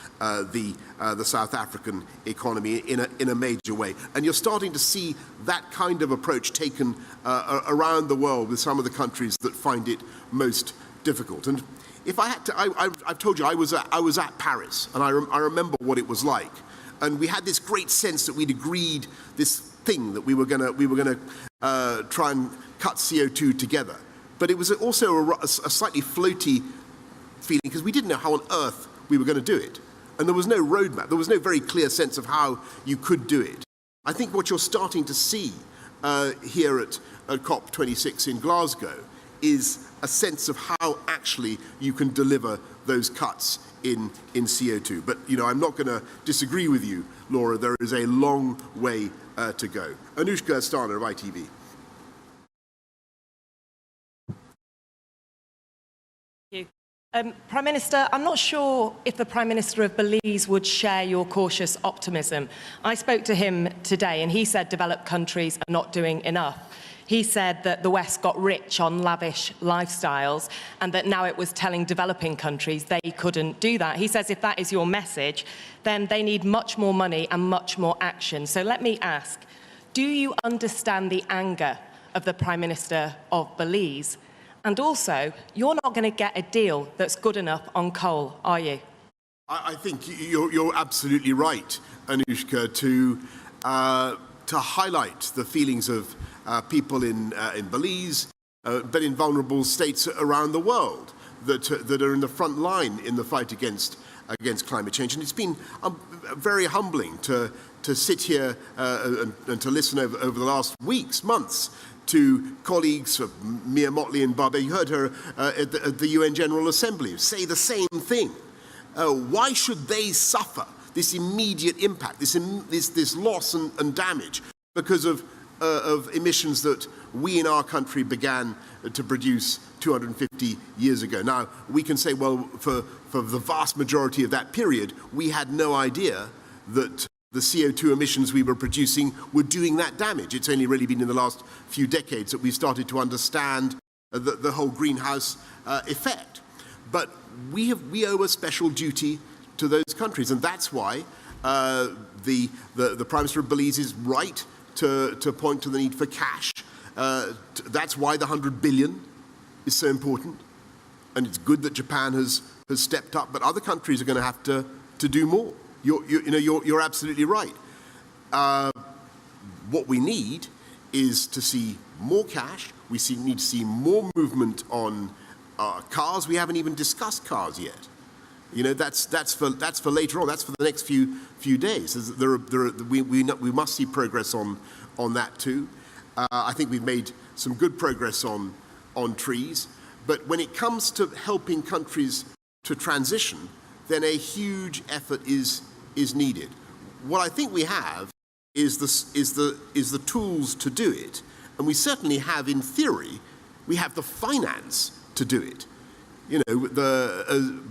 the South African economy in a major way. And you're starting to see that kind of approach taken around the world with some of the countries that find it most difficult. And if I had to, I've told you I was at Paris, and I remember what it was like. And we had this great sense that we'd agreed this thing that we were going to try and cut CO2 together. But it was also a slightly floaty feeling, because we didn't know how on earth we were going to do it. And there was no roadmap. There was no very clear sense of how you could do it. I think what you're starting to see here at COP26 in Glasgow is a sense of how actually you can deliver those cuts in CO2. But, I'm not going to disagree with you, Laura. There is a long way to go. Anushka Astana of ITV. Thank you. Prime Minister, I'm not sure if the Prime Minister of Belize would share your cautious optimism. I spoke to him today, and he said developed countries are not doing enough. He said that the West got rich on lavish lifestyles and that now it was telling developing countries they couldn't do that. He says if that is your message, then they need much more money and much more action. So let me ask, Do you understand the anger of the Prime Minister of Belize? And also, you're not going to get a deal that's good enough on coal, are you? I think you're absolutely right, Anushka, to highlight the feelings of people in Belize, but in vulnerable states around the world that are in the front line in the fight against climate change. And it's been very humbling to sit here and to listen over the last weeks, months, to colleagues of Mia Motley and Barbe. You heard her at the UN General Assembly say the same thing. Why should they suffer this immediate impact, this loss and damage because of emissions that we in our country began to produce 250 years ago? Now, we can say, well, for the vast majority of that period, we had no idea that the CO2 emissions we were producing were doing that damage. It's only really been in the last few decades that we've started to understand the whole greenhouse effect. But we owe a special duty to those countries, and that's why the Prime Minister of Belize is right to point to the need for cash. That's why the 100 billion is so important, and it's good that Japan has stepped up, but other countries are going to have to do more. You're absolutely right. What we need is to see more cash. We need to see more movement on cars. We haven't even discussed cars yet. That's for later on. That's for the next few days. We must see progress on that too. I think we've made some good progress on trees. But when it comes to helping countries to transition, then a huge effort is needed. What I think we have is the tools to do it, and we certainly have, in theory, we have the finance to do it.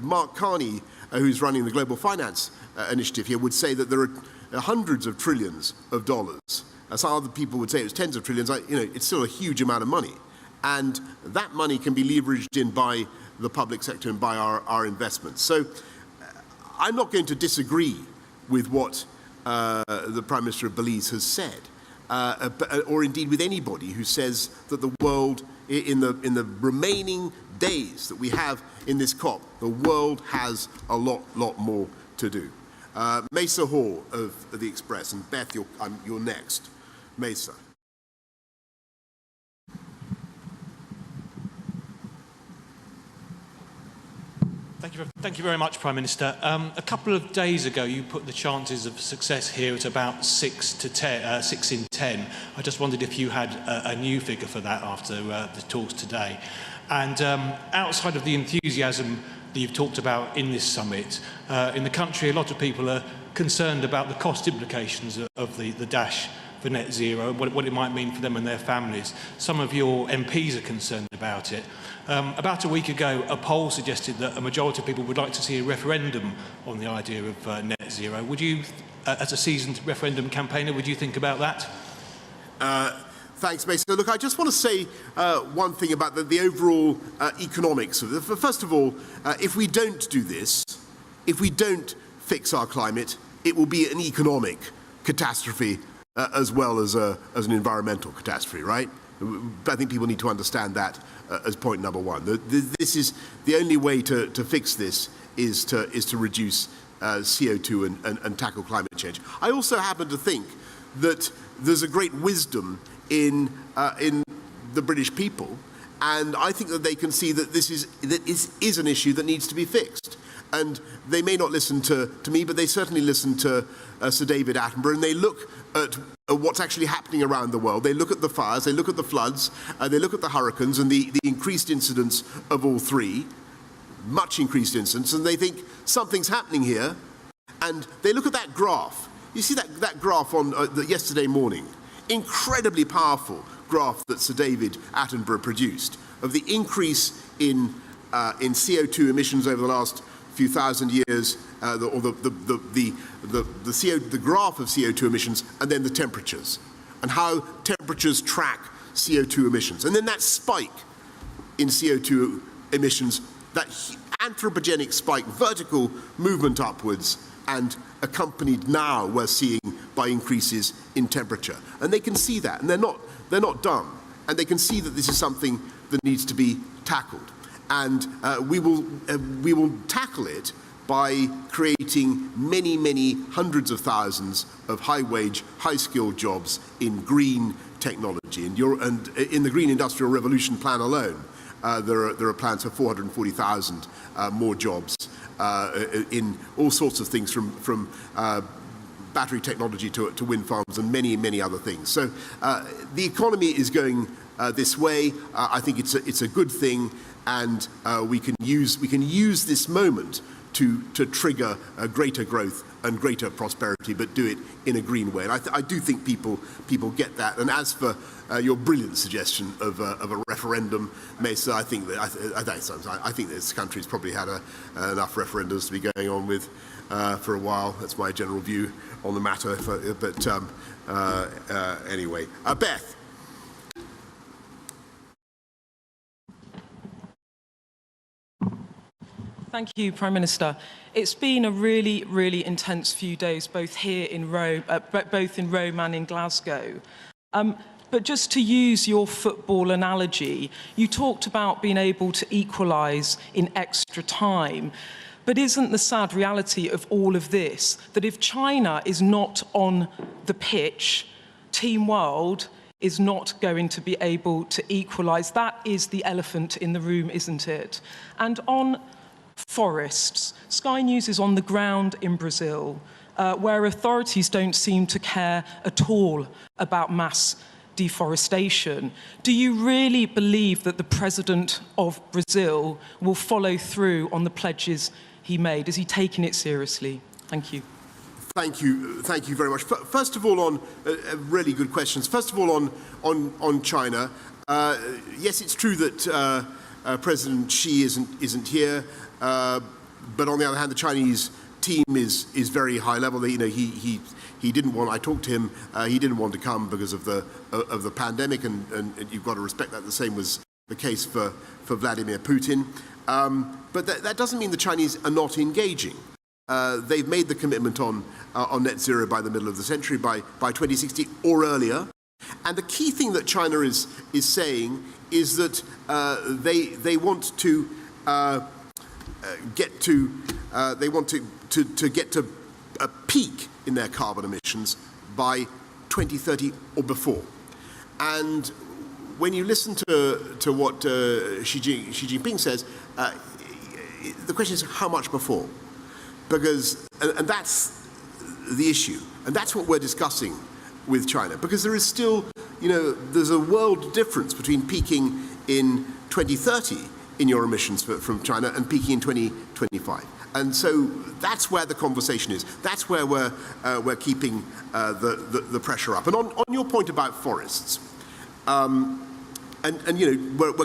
Mark Carney, who's running the Global Finance Initiative here, would say that there are hundreds of trillions of dollars. Some other people would say it was tens of trillions. It's still a huge amount of money, and that money can be leveraged in by the public sector and by our investments. So I'm not going to disagree with what the Prime Minister of Belize has said, or indeed with anybody who says that the world, in the remaining days that we have in this COP, the world has a lot more to do. Mesa Hall of The Express, and Beth, you're next. Mesa. Thank you very much, Prime Minister. A couple of days ago, you put the chances of success here at about 6 in 10. I just wondered if you had a new figure for that after the talks today. And outside of the enthusiasm that you've talked about in this summit, in the country, a lot of people are concerned about the cost implications of the dash for net zero, what it might mean for them and their families. Some of your MPs are concerned about it. About a week ago, a poll suggested that a majority of people would like to see a referendum on the idea of net zero. Would you, as a seasoned referendum campaigner, would you think about that? Thanks, Mason. Look, I just want to say one thing about the overall economics of it. First of all, if we don't do this, if we don't fix our climate, it will be an economic catastrophe as well as an environmental catastrophe, right? I think people need to understand that as point number one. This is the only way to fix this is to reduce CO2 and tackle climate change. I also happen to think that there's a great wisdom in the British people, and I think that they can see that this is an issue that needs to be fixed. And they may not listen to me, but they certainly listen to Sir David Attenborough, and they look at what's actually happening around the world. They look at the fires, they look at the floods, they look at the hurricanes and the increased incidence of all three, much increased incidence, and they think something's happening here. And they look at that graph. You see that graph on yesterday morning? Incredibly powerful graph that Sir David Attenborough produced of the increase in CO2 emissions over the last few thousand years, the graph of CO2 emissions, and then the temperatures, and how temperatures track CO2 emissions. And then that spike in CO2 emissions, that anthropogenic spike, vertical movement upwards, and accompanied now we're seeing by increases in temperature. And they can see that, and they're not dumb. And they can see that this is something that needs to be tackled. And we will tackle it by creating many, many hundreds of thousands of high-wage, high-skilled jobs in green technology. And in the Green Industrial Revolution plan alone, there are plans for 440,000 more jobs in all sorts of things, from battery technology to wind farms and many, many other things. So the economy is going this way. I think it's a good thing, and we can use this moment to trigger greater growth and greater prosperity, but do it in a green way. And I do think people get that. And as for your brilliant suggestion of a referendum, Mesa, I think this country's probably had enough referendums to be going on with for a while. That's my general view on the matter. Anyway, Beth. Thank you, Prime Minister. It's been a really, really intense few days, both here in Rome, both in Rome and in Glasgow. But just to use your football analogy, you talked about being able to equalise in extra time. But isn't the sad reality of all of this that if China is not on the pitch, Team World is not going to be able to equalise? That is the elephant in the room, isn't it? And on forests, Sky News is on the ground in Brazil, where authorities don't seem to care at all about mass deforestation. Do you really believe that the President of Brazil will follow through on the pledges he made? Is he taking it seriously? Thank you. Thank you very much. First of all, on really good questions. First of all, on China, yes, it's true that President Xi isn't here. But on the other hand, the Chinese team is very high level. He didn't want. I talked to him. He didn't want to come because of the pandemic, and you've got to respect that. The same was the case for Vladimir Putin. But that doesn't mean the Chinese are not engaging. They've made the commitment on net zero by the middle of the century, by 2060 or earlier. And the key thing that China is saying is that they want to get to a peak in their carbon emissions by 2030 or before. And when you listen to what Xi Jinping says, the question is how much before? Because and that's the issue, and that's what we're discussing with China. Because there is still, there's a world difference between peaking in 2030 in your emissions from China and peaking in 2025. And so that's where the conversation is. That's where we're keeping the pressure up. And on your point about forests, we're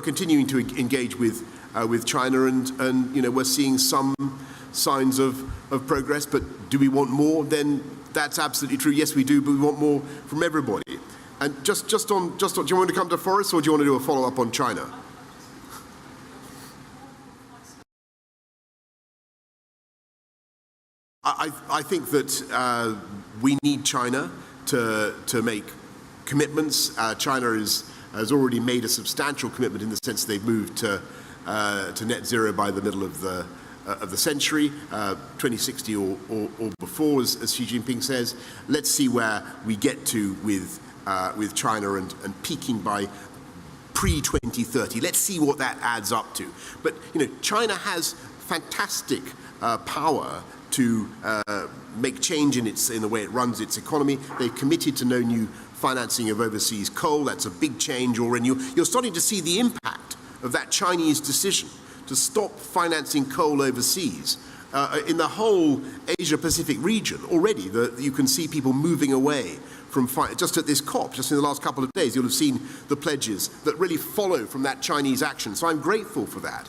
continuing to engage with China, and we're seeing some signs of progress. But do we want more? Then that's absolutely true. Yes, we do, but we want more from everybody. And just on, do you want to come to forests, or do you want to do a follow-up on China? I think that we need China to make commitments. China has already made a substantial commitment in the sense they've moved to net zero by the middle of the century, 2060 or before, as Xi Jinping says. Let's see where we get to with China and peaking by pre-2030. Let's see what that adds up to. But China has fantastic power to make change in the way it runs its economy. They've committed to no new financing of overseas coal. That's a big change already. You're starting to see the impact of that Chinese decision to stop financing coal overseas. In the whole Asia-Pacific region already, you can see people moving away from just at this COP, just in the last couple of days, you'll have seen the pledges that really follow from that Chinese action. So I'm grateful for that.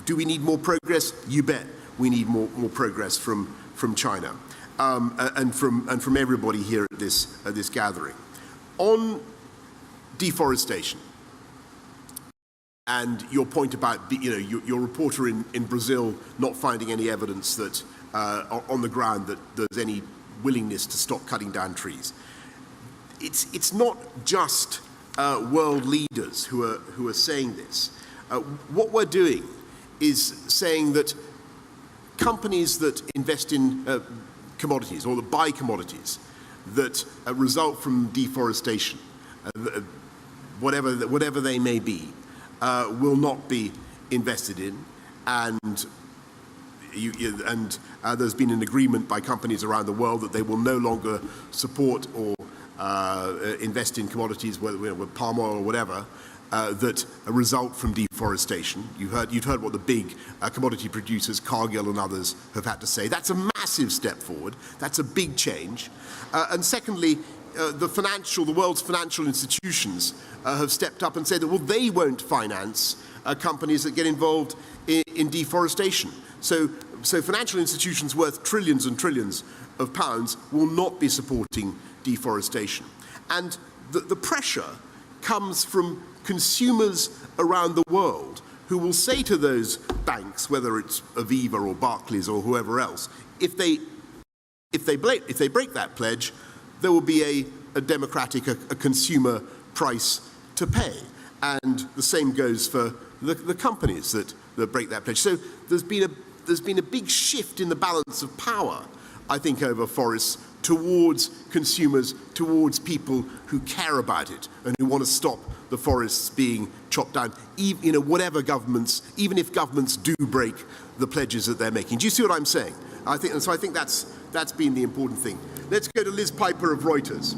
Do we need more progress? You bet. We need more progress from China and from everybody here at this gathering. On deforestation, and your point about your reporter in Brazil not finding any evidence that on the ground that there's any willingness to stop cutting down trees. It's not just world leaders who are saying this. What we're doing is saying that companies that invest in commodities or that buy commodities that result from deforestation, whatever they may be, will not be invested in, and there's been an agreement by companies around the world that they will no longer support or invest in commodities, whether with palm oil or whatever, that result from deforestation. You've heard what the big commodity producers, Cargill and others, have had to say. That's a massive step forward. That's a big change. And secondly, the world's financial institutions have stepped up and said that, well, they won't finance companies that get involved in deforestation. So financial institutions worth trillions and trillions of pounds will not be supporting deforestation. And the pressure comes from consumers around the world who will say to those banks, whether it's Aviva or Barclays or whoever else, if they break that pledge, there will be a democratic, a consumer price to pay. And the same goes for the companies that break that pledge. So there's been a big shift in the balance of power, I think, over forests towards consumers, towards people who care about it and who want to stop the forests being chopped down, even if governments do break the pledges that they're making. Do you see what I'm saying? I think that's been the important thing. Let's go to Liz Piper of Reuters.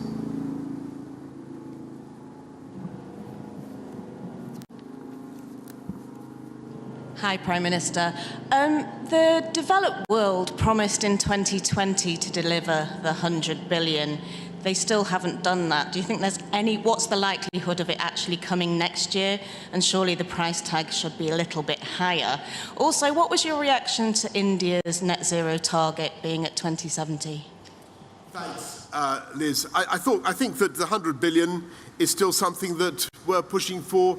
Hi, Prime Minister. The developed world promised in 2020 to deliver the 100 billion. They still haven't done that. Do you think what's the likelihood of it actually coming next year? And surely the price tag should be a little bit higher. Also, what was your reaction to India's net zero target being at 2070? Thanks, Liz. I think that the 100 billion is still something that we're pushing for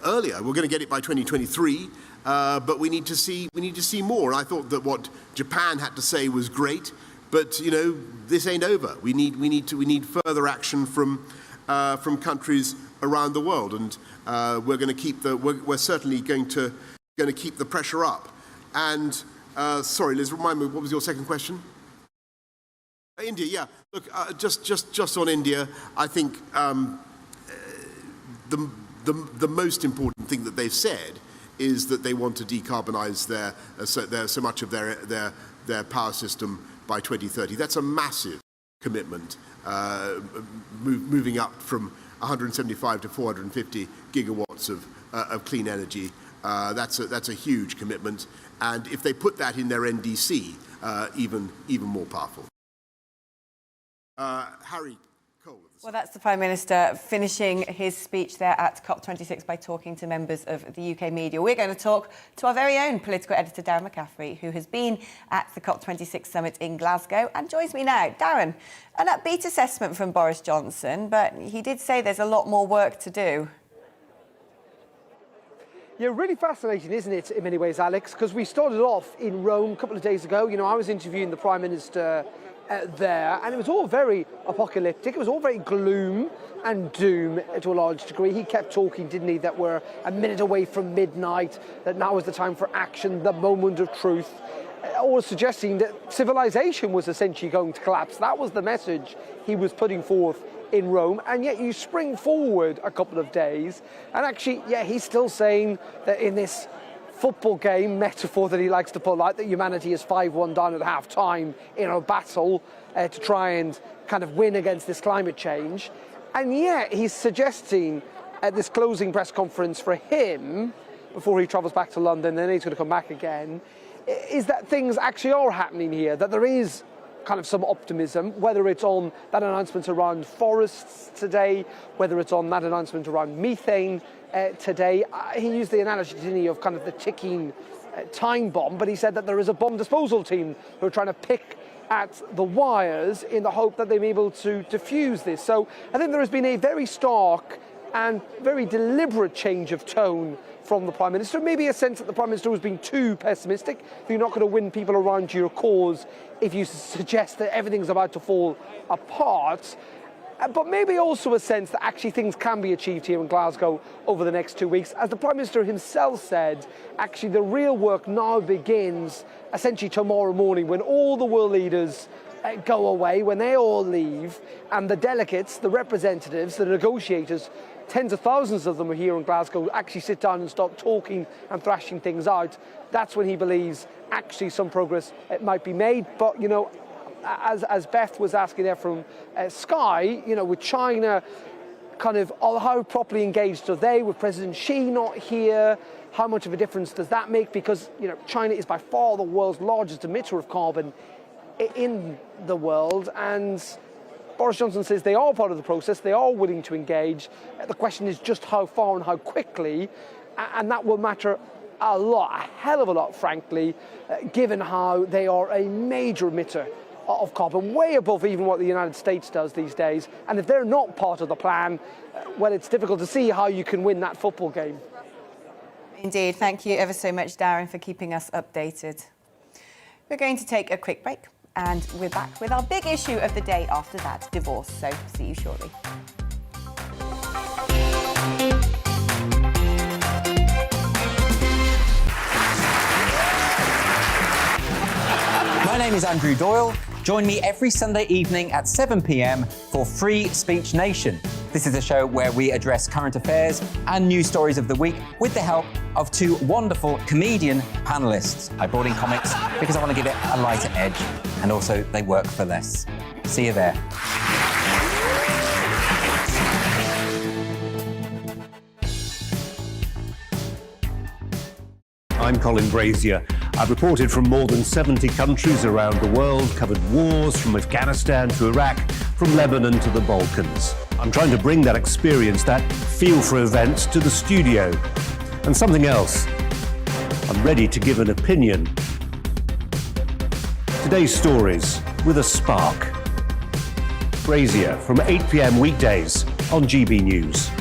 earlier. We're going to get it by 2023. But we need to see more. And I thought that what Japan had to say was great, but this ain't over. We need further action from countries around the world, and we're certainly going to keep the pressure up. And sorry, Liz, remind me, what was your second question? India, yeah. Look, just on India, I think the most important thing that they've said is that they want to decarbonise so much of their power system by 2030. That's a massive commitment, moving up from 175 to 450 gigawatts of clean energy. That's a huge commitment, and if they put that in their NDC, even more powerful. Harry. Well, that's the Prime Minister finishing his speech there at COP26 by talking to members of the UK media. We're going to talk to our very own political editor, Darren McCaffrey, who has been at the COP26 summit in Glasgow and joins me now. Darren, an upbeat assessment from Boris Johnson, but he did say there's a lot more work to do. Yeah, really fascinating, isn't it, in many ways, Alex? Because we started off in Rome a couple of days ago. I was interviewing the Prime Minister there, and it was all very apocalyptic. It was all very gloom and doom to a large degree. He kept talking, didn't he, that we're a minute away from midnight, that now is the time for action, the moment of truth, all suggesting that civilization was essentially going to collapse. That was the message he was putting forth in Rome, and yet you spring forward a couple of days, and actually, yeah, he's still saying that in this football game metaphor that he likes to pull out, that humanity is 5-1 down at half-time in a battle to try and kind of win against this climate change. And yet he's suggesting at this closing press conference for him, before he travels back to London, then he's going to come back again, is that things actually are happening here, that there is kind of some optimism, whether it's on that announcement around forests today, whether it's on that announcement around methane today. He used the analogy, didn't he, of kind of the ticking time bomb, but he said that there is a bomb disposal team who are trying to pick at the wires in the hope that they may be able to defuse this. So I think there has been a very stark and very deliberate change of tone from the Prime Minister. Maybe a sense that the Prime Minister was being too pessimistic, that you're not going to win people around your cause if you suggest that everything's about to fall apart. But maybe also a sense that actually things can be achieved here in Glasgow over the next 2 weeks. As the Prime Minister himself said, actually the real work now begins essentially tomorrow morning when all the world leaders go away, when they all leave, and the delegates, the representatives, the negotiators, tens of thousands of them are here in Glasgow, actually sit down and start talking and thrashing things out. That's when he believes actually some progress might be made. But, you know, as Beth was asking there from Sky, you know, with China kind of, how properly engaged are they with President Xi not here? How much of a difference does that make? Because, you know, China is by far the world's largest emitter of carbon in the world, and Boris Johnson says they are part of the process, they are willing to engage. The question is just how far and how quickly, and that will matter a lot, a hell of a lot, frankly, given how they are a major emitter of carbon, way above even what the United States does these days. And if they're not part of the plan, well, it's difficult to see how you can win that football game. Indeed. Thank you ever so much, Darren, for keeping us updated. We're going to take a quick break, and we're back with our big issue of the day after that, divorce. So see you shortly. My name is Andrew Doyle. Join me every Sunday evening at 7 p.m. for Free Speech Nation. This is a show where we address current affairs and news stories of the week with the help of two wonderful comedian panellists. I brought in comics because I want to give it a lighter edge, and also they work for less. See you there. I'm Colin Brazier. I've reported from more than 70 countries around the world, covered wars from Afghanistan to Iraq, from Lebanon to the Balkans. I'm trying to bring that experience, that feel for events, to the studio. And something else, I'm ready to give an opinion. Today's stories with a spark. Brazier from 8 p.m. weekdays on GB News.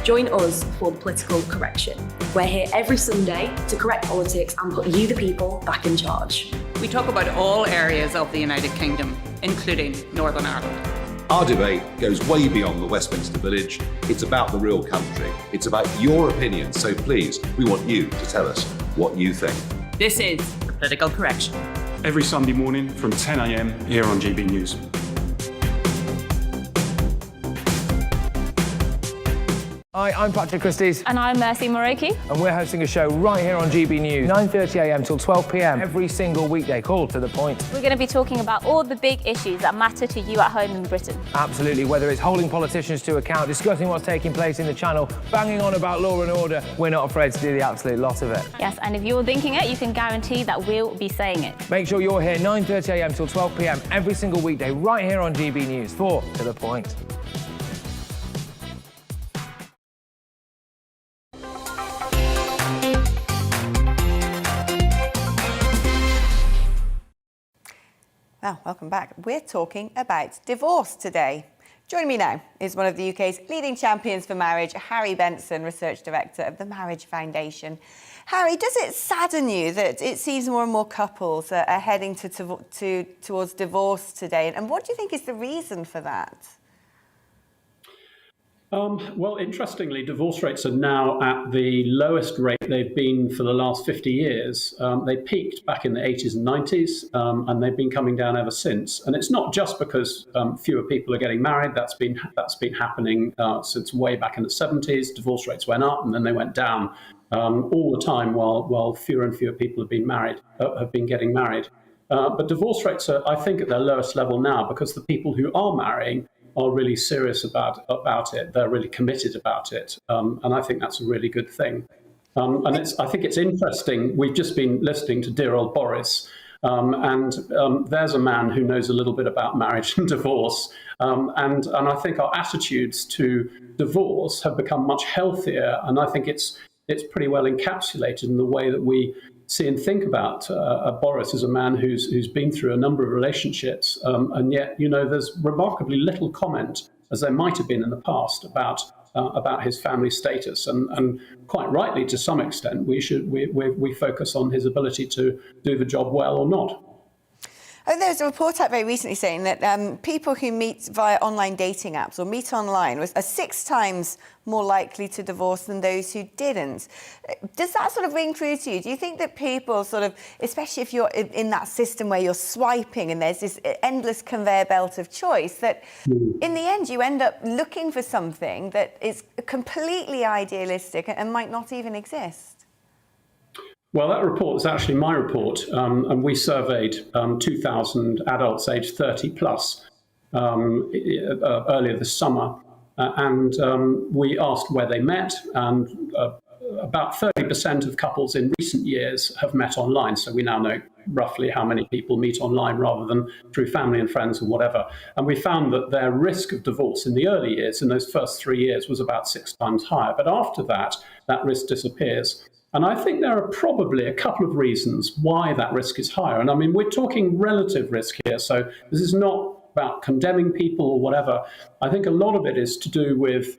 Join us for the political correction. We're here every Sunday to correct politics and put you, the people, back in charge. We talk about all areas of the United Kingdom, including Northern Ireland. Our debate goes way beyond the Westminster Village. It's about the real country. It's about your opinion. So please, we want you to tell us what you think. This is the political correction. Every Sunday morning from 10 a.m. here on GB News. Hi, I'm Patrick Christie's. And I'm Mercy Moroki. And we're hosting a show right here on GB News, 9:30 a.m. till 12 p.m. every single weekday. Call to the point. We're going to be talking about all the big issues that matter to you at home in Britain. Absolutely, whether it's holding politicians to account, discussing what's taking place in the Channel, banging on about law and order, we're not afraid to do the absolute lot of it. Yes, and if you're thinking it, you can guarantee that we'll be saying it. Make sure you're here 9:30 a.m. till 12 p.m. every single weekday right here on GB News for To The Point. Well, welcome back. We're talking about divorce today. Joining me now is one of the UK's leading champions for marriage, Harry Benson, Research Director of the Marriage Foundation. Harry, does it sadden you that it seems more and more couples are heading towards divorce today? And what do you think is the reason for that? Well, interestingly, divorce rates are now at the lowest rate they've been for the last 50 years. They peaked back in the 80s and 90s, and they've been coming down ever since. And it's not just because fewer people are getting married. That's been happening since way back in the 70s. Divorce rates went up and then they went down all the time while fewer and fewer people have been getting married. But divorce rates are, I think, at their lowest level now because the people who are marrying are really serious about it. They're really committed about it. And I think that's a really good thing. And I think it's interesting. We've just been listening to dear old Boris. And there's a man who knows a little bit about marriage and divorce. And I think our attitudes to divorce have become much healthier. And I think it's pretty well encapsulated in the way that we see and think about Boris as a man who's been through a number of relationships, and yet, there's remarkably little comment, as there might have been in the past, about his family status, and quite rightly, to some extent, we focus on his ability to do the job well or not. Oh, there was a report out very recently saying that people who meet via online dating apps or meet online are 6 times more likely to divorce than those who didn't. Does that sort of ring true to you? Do you think that people sort of, especially if you're in that system where you're swiping and there's this endless conveyor belt of choice, that in the end you end up looking for something that is completely idealistic and might not even exist? Well, that report is actually my report, and we surveyed 2,000 adults aged 30 plus earlier this summer, and we asked where they met, and about 30% of couples in recent years have met online, so we now know roughly how many people meet online rather than through family and friends or whatever. And we found that their risk of divorce in the early years, in those first 3 years, was about 6 times higher. But after that, that risk disappears. And I think there are probably a couple of reasons why that risk is higher. And I mean, we're talking relative risk here. So this is not about condemning people or whatever. I think a lot of it is to do with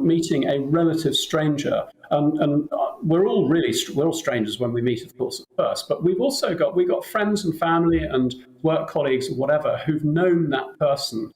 meeting a relative stranger. And we're all strangers when we meet, of course, at first. But we've got friends and family and work colleagues or whatever who've known that person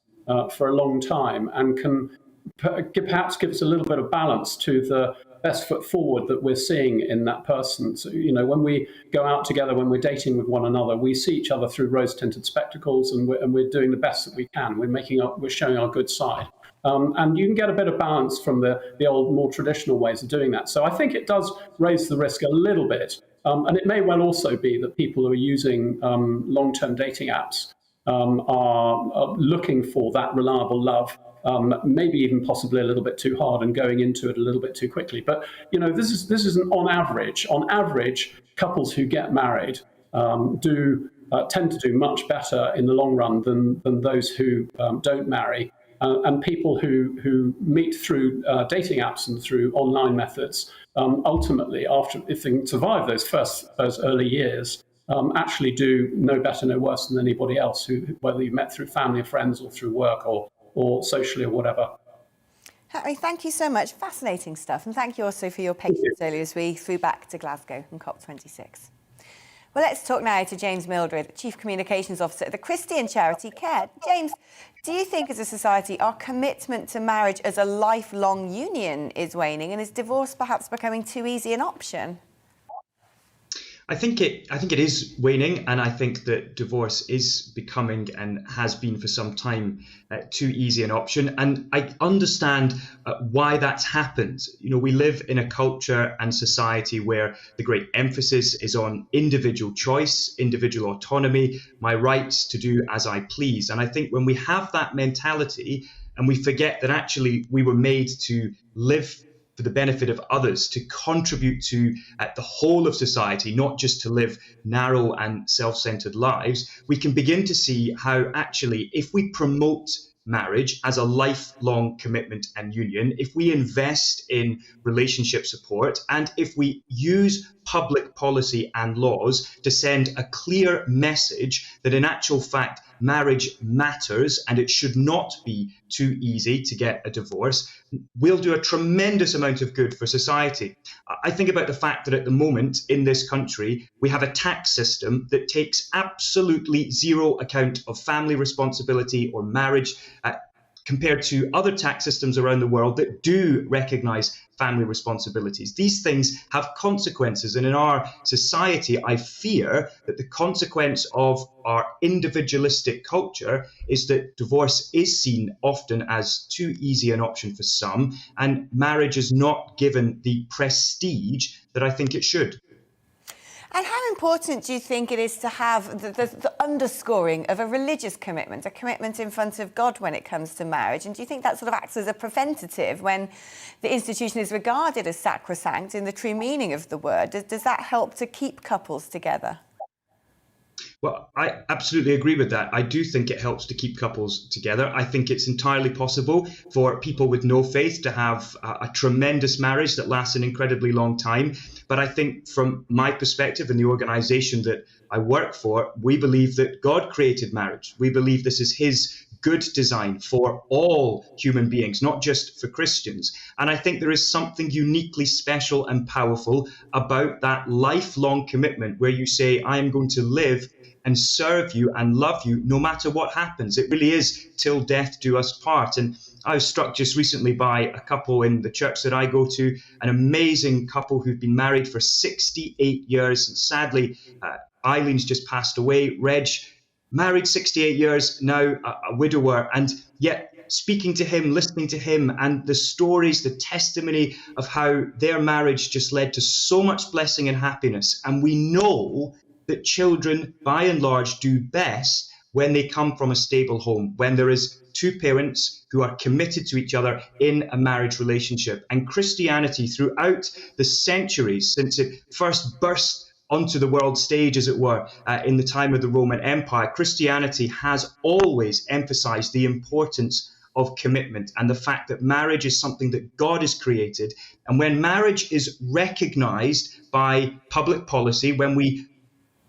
for a long time and can perhaps give us a little bit of balance to the best foot forward that we're seeing in that person. So, when we go out together, when we're dating with one another, we see each other through rose-tinted spectacles, and we're doing the best that we can. We're showing our good side. And you can get a bit of balance from the old, more traditional ways of doing that. So I think it does raise the risk a little bit. And it may well also be that people who are using long-term dating apps are looking for that reliable love, maybe even possibly a little bit too hard and going into it a little bit too quickly. But, this isn't on average. On average, couples who get married tend to do much better in the long run than those who don't marry. And people who meet through dating apps and through online methods, ultimately, if they can survive those early years, actually do no better, no worse than anybody else, whether you met through family or friends or through work or socially or whatever. Harry, thank you so much. Fascinating stuff. And thank you also for your patience earlier as we flew back to Glasgow and COP26. Well, let's talk now to James Mildred, Chief Communications Officer at the Christian charity CARE. James, do you think as a society our commitment to marriage as a lifelong union is waning, and is divorce perhaps becoming too easy an option? I think it is waning, and I think that divorce is becoming, and has been for some time, too easy an option. And I understand why that's happened. We live in a culture and society where the great emphasis is on individual choice, individual autonomy, my rights to do as I please. And I think when we have that mentality and we forget that actually we were made to live for the benefit of others, to contribute to the whole of society, not just to live narrow and self-centered lives, we can begin to see how actually if we promote marriage as a lifelong commitment and union, if we invest in relationship support, and if we use public policy and laws to send a clear message that in actual fact marriage matters and it should not be too easy to get a divorce, we'll do a tremendous amount of good for society. I think about the fact that at the moment in this country, we have a tax system that takes absolutely zero account of family responsibility or marriage, compared to other tax systems around the world that do recognize family responsibilities. These things have consequences, and in our society, I fear that the consequence of our individualistic culture is that divorce is seen often as too easy an option for some, and marriage is not given the prestige that I think it should. And how important do you think it is to have the underscoring of a religious commitment, a commitment in front of God when it comes to marriage? And do you think that sort of acts as a preventative when the institution is regarded as sacrosanct in the true meaning of the word? Does that help to keep couples together? Well, I absolutely agree with that. I do think it helps to keep couples together. I think it's entirely possible for people with no faith to have a tremendous marriage that lasts an incredibly long time. But I think from my perspective and the organization that I work for, we believe that God created marriage. We believe this is his good design for all human beings, not just for Christians. And I think there is something uniquely special and powerful about that lifelong commitment where you say, I am going to live and serve you and love you no matter what happens. It really is till death do us part. And I was struck just recently by a couple in the church that I go to, an amazing couple who've been married for 68 years. And sadly, Eileen's just passed away. Reg, married 68 years, now a widower. And yet speaking to him, listening to him, and the stories, the testimony of how their marriage just led to so much blessing and happiness. And we know that children, by and large, do best when they come from a stable home, when there is two parents who are committed to each other in a marriage relationship. And Christianity, throughout the centuries, since it first burst onto the world stage, as it were, in the time of the Roman Empire, Christianity has always emphasized the importance of commitment and the fact that marriage is something that God has created. And when marriage is recognized by public policy, when we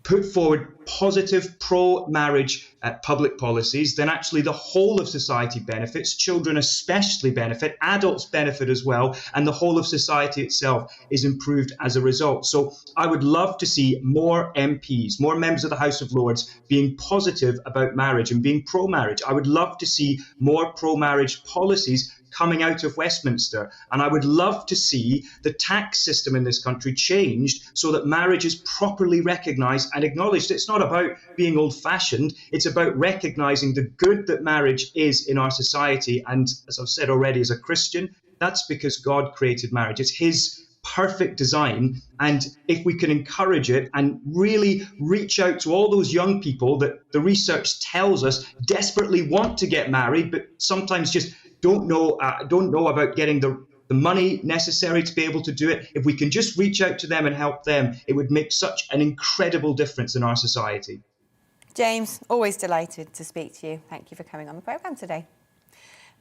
put forward positive pro-marriage public policies, then actually the whole of society benefits, children especially benefit, adults benefit as well, and the whole of society itself is improved as a result. So I would love to see more MPs, more members of the House of Lords being positive about marriage and being pro-marriage. I would love to see more pro-marriage policies coming out of Westminster. And I would love to see the tax system in this country changed so that marriage is properly recognised and acknowledged. It's not about being old-fashioned. It's about recognising the good that marriage is in our society. And as I've said already, as a Christian, that's because God created marriage. It's his perfect design. And if we can encourage it and really reach out to all those young people that the research tells us desperately want to get married, but sometimes just don't know about getting the money necessary to be able to do it. If we can just reach out to them and help them, it would make such an incredible difference in our society. James, always delighted to speak to you. Thank you for coming on the programme today.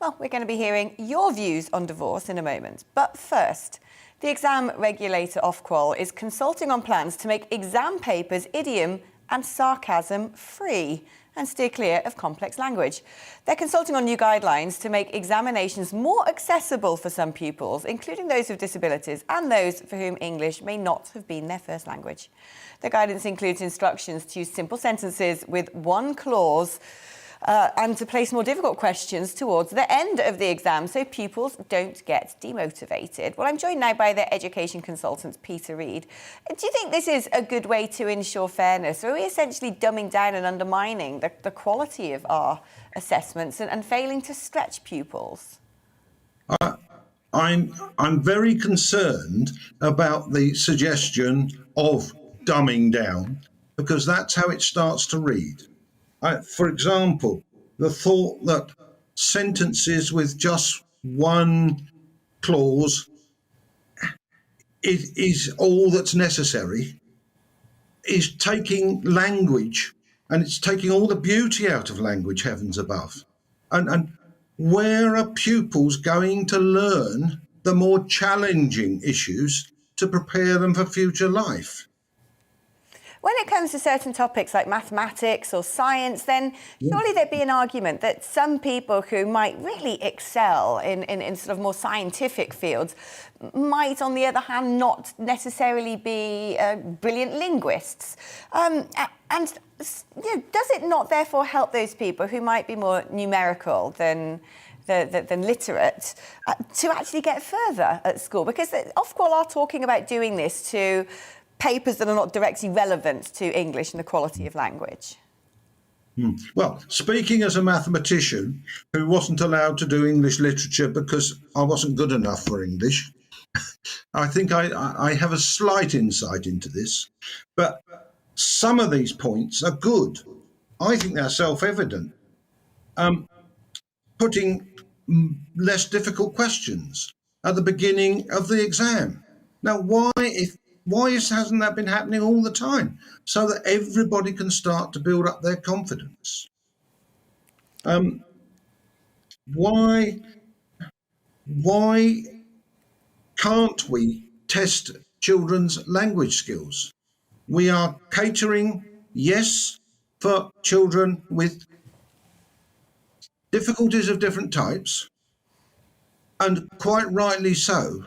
Well, we're going to be hearing your views on divorce in a moment. But first, the exam regulator Ofqual is consulting on plans to make exam papers idiom and sarcasm free and steer clear of complex language. They're consulting on new guidelines to make examinations more accessible for some pupils, including those with disabilities and those for whom English may not have been their first language. The guidance includes instructions to use simple sentences with one clause and to place more difficult questions towards the end of the exam so pupils don't get demotivated. Well, I'm joined now by their education consultant, Peter Reid. Do you think this is a good way to ensure fairness? Or are we essentially dumbing down and undermining the quality of our assessments and failing to stretch pupils? I'm very concerned about the suggestion of dumbing down, because that's how it starts to read. For example, the thought that sentences with just one clause is all that's necessary is taking language, and it's taking all the beauty out of language, heavens above. And where are pupils going to learn the more challenging issues to prepare them for future life? When it comes to certain topics like mathematics or science, then surely there'd be an argument that some people who might really excel in sort of more scientific fields might, on the other hand, not necessarily be brilliant linguists. And does it not therefore help those people who might be more numerical than literate to actually get further at school? Because Ofqual are talking about doing this to papers that are not directly relevant to English and the quality of language. Well, speaking as a mathematician who wasn't allowed to do English literature because I wasn't good enough for English, I think I have a slight insight into this. But some of these points are good. I think they're self-evident. Putting less difficult questions at the beginning of the exam. Now, why, hasn't that been happening all the time, so that everybody can start to build up their confidence? Why can't we test children's language skills? We are catering, yes, for children with difficulties of different types, and quite rightly so,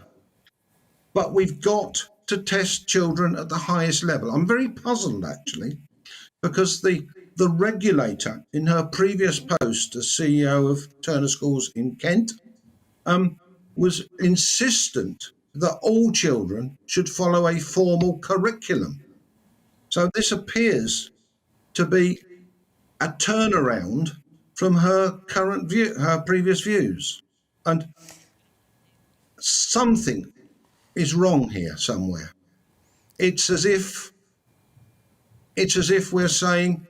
but we've got to test children at the highest level. I'm very puzzled, actually, because the regulator, in her previous post as CEO of Turner Schools in Kent, was insistent that all children should follow a formal curriculum. So this appears to be a turnaround from her current view, her previous views, and something is wrong here somewhere. It's as if we're saying,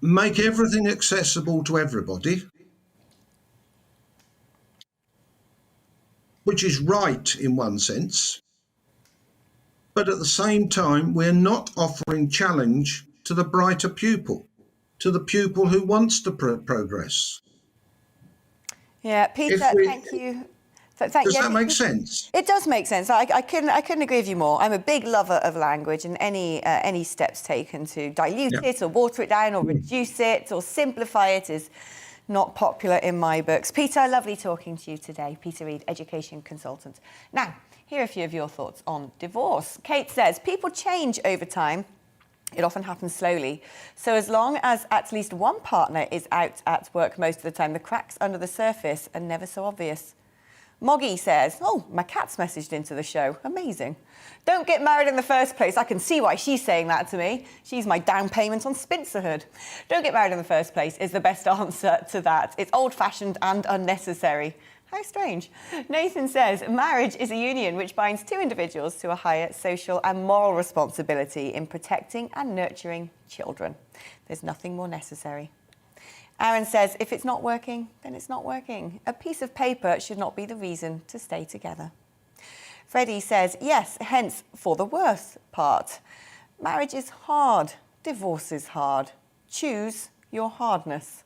make everything accessible to everybody, which is right in one sense, but at the same time, we're not offering challenge to the brighter pupil, to the pupil who wants to progress. Yeah, Peter, thank you. Does that make sense? It does make sense. I couldn't agree with you more. I'm a big lover of language, and any steps taken to dilute it or water it down or reduce it or simplify it is not popular in my books. Peter, lovely talking to you today. Peter Reid, education consultant. Now, here are a few of your thoughts on divorce. Kate says, people change over time. It often happens slowly. So as long as at least one partner is out at work most of the time, the cracks under the surface are never so obvious. Moggy says, oh, my cat's messaged into the show. Amazing. Don't get married in the first place. I can see why she's saying that to me. She's my down payment on Spinsterhood. Don't get married in the first place is the best answer to that. It's old-fashioned and unnecessary. How strange. Nathan says, marriage is a union which binds two individuals to a higher social and moral responsibility in protecting and nurturing children. There's nothing more necessary. Aaron says, if it's not working, then it's not working. A piece of paper should not be the reason to stay together. Freddie says, yes, hence for the worse part. Marriage is hard. Divorce is hard. Choose your hardness.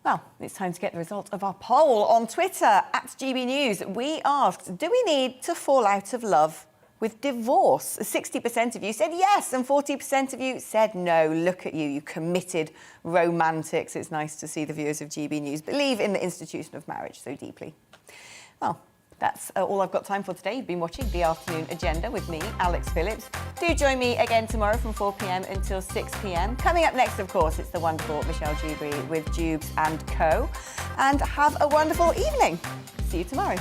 Well, it's time to get the result of our poll on Twitter at GBNews. We asked, do we need to fall out of love with divorce? 60% of you said yes, and 40% of you said no. Look at you, you committed romantics. It's nice to see the viewers of GB News believe in the institution of marriage so deeply. Well, that's all I've got time for today. You've been watching The Afternoon Agenda with me, Alex Phillips. Do join me again tomorrow from 4 p.m. until 6 p.m. Coming up next, of course, it's the wonderful Michelle Dewberry with Jubes and Co. And have a wonderful evening. See you tomorrow.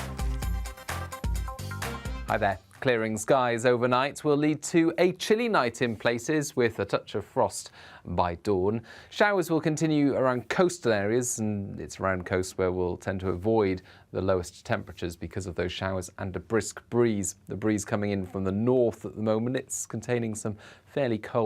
Hi there. Clearing skies overnight will lead to a chilly night in places with a touch of frost by dawn. Showers will continue around coastal areas, and it's around coast where we'll tend to avoid the lowest temperatures because of those showers and a brisk breeze. The breeze coming in from the north at the moment, it's containing some fairly cold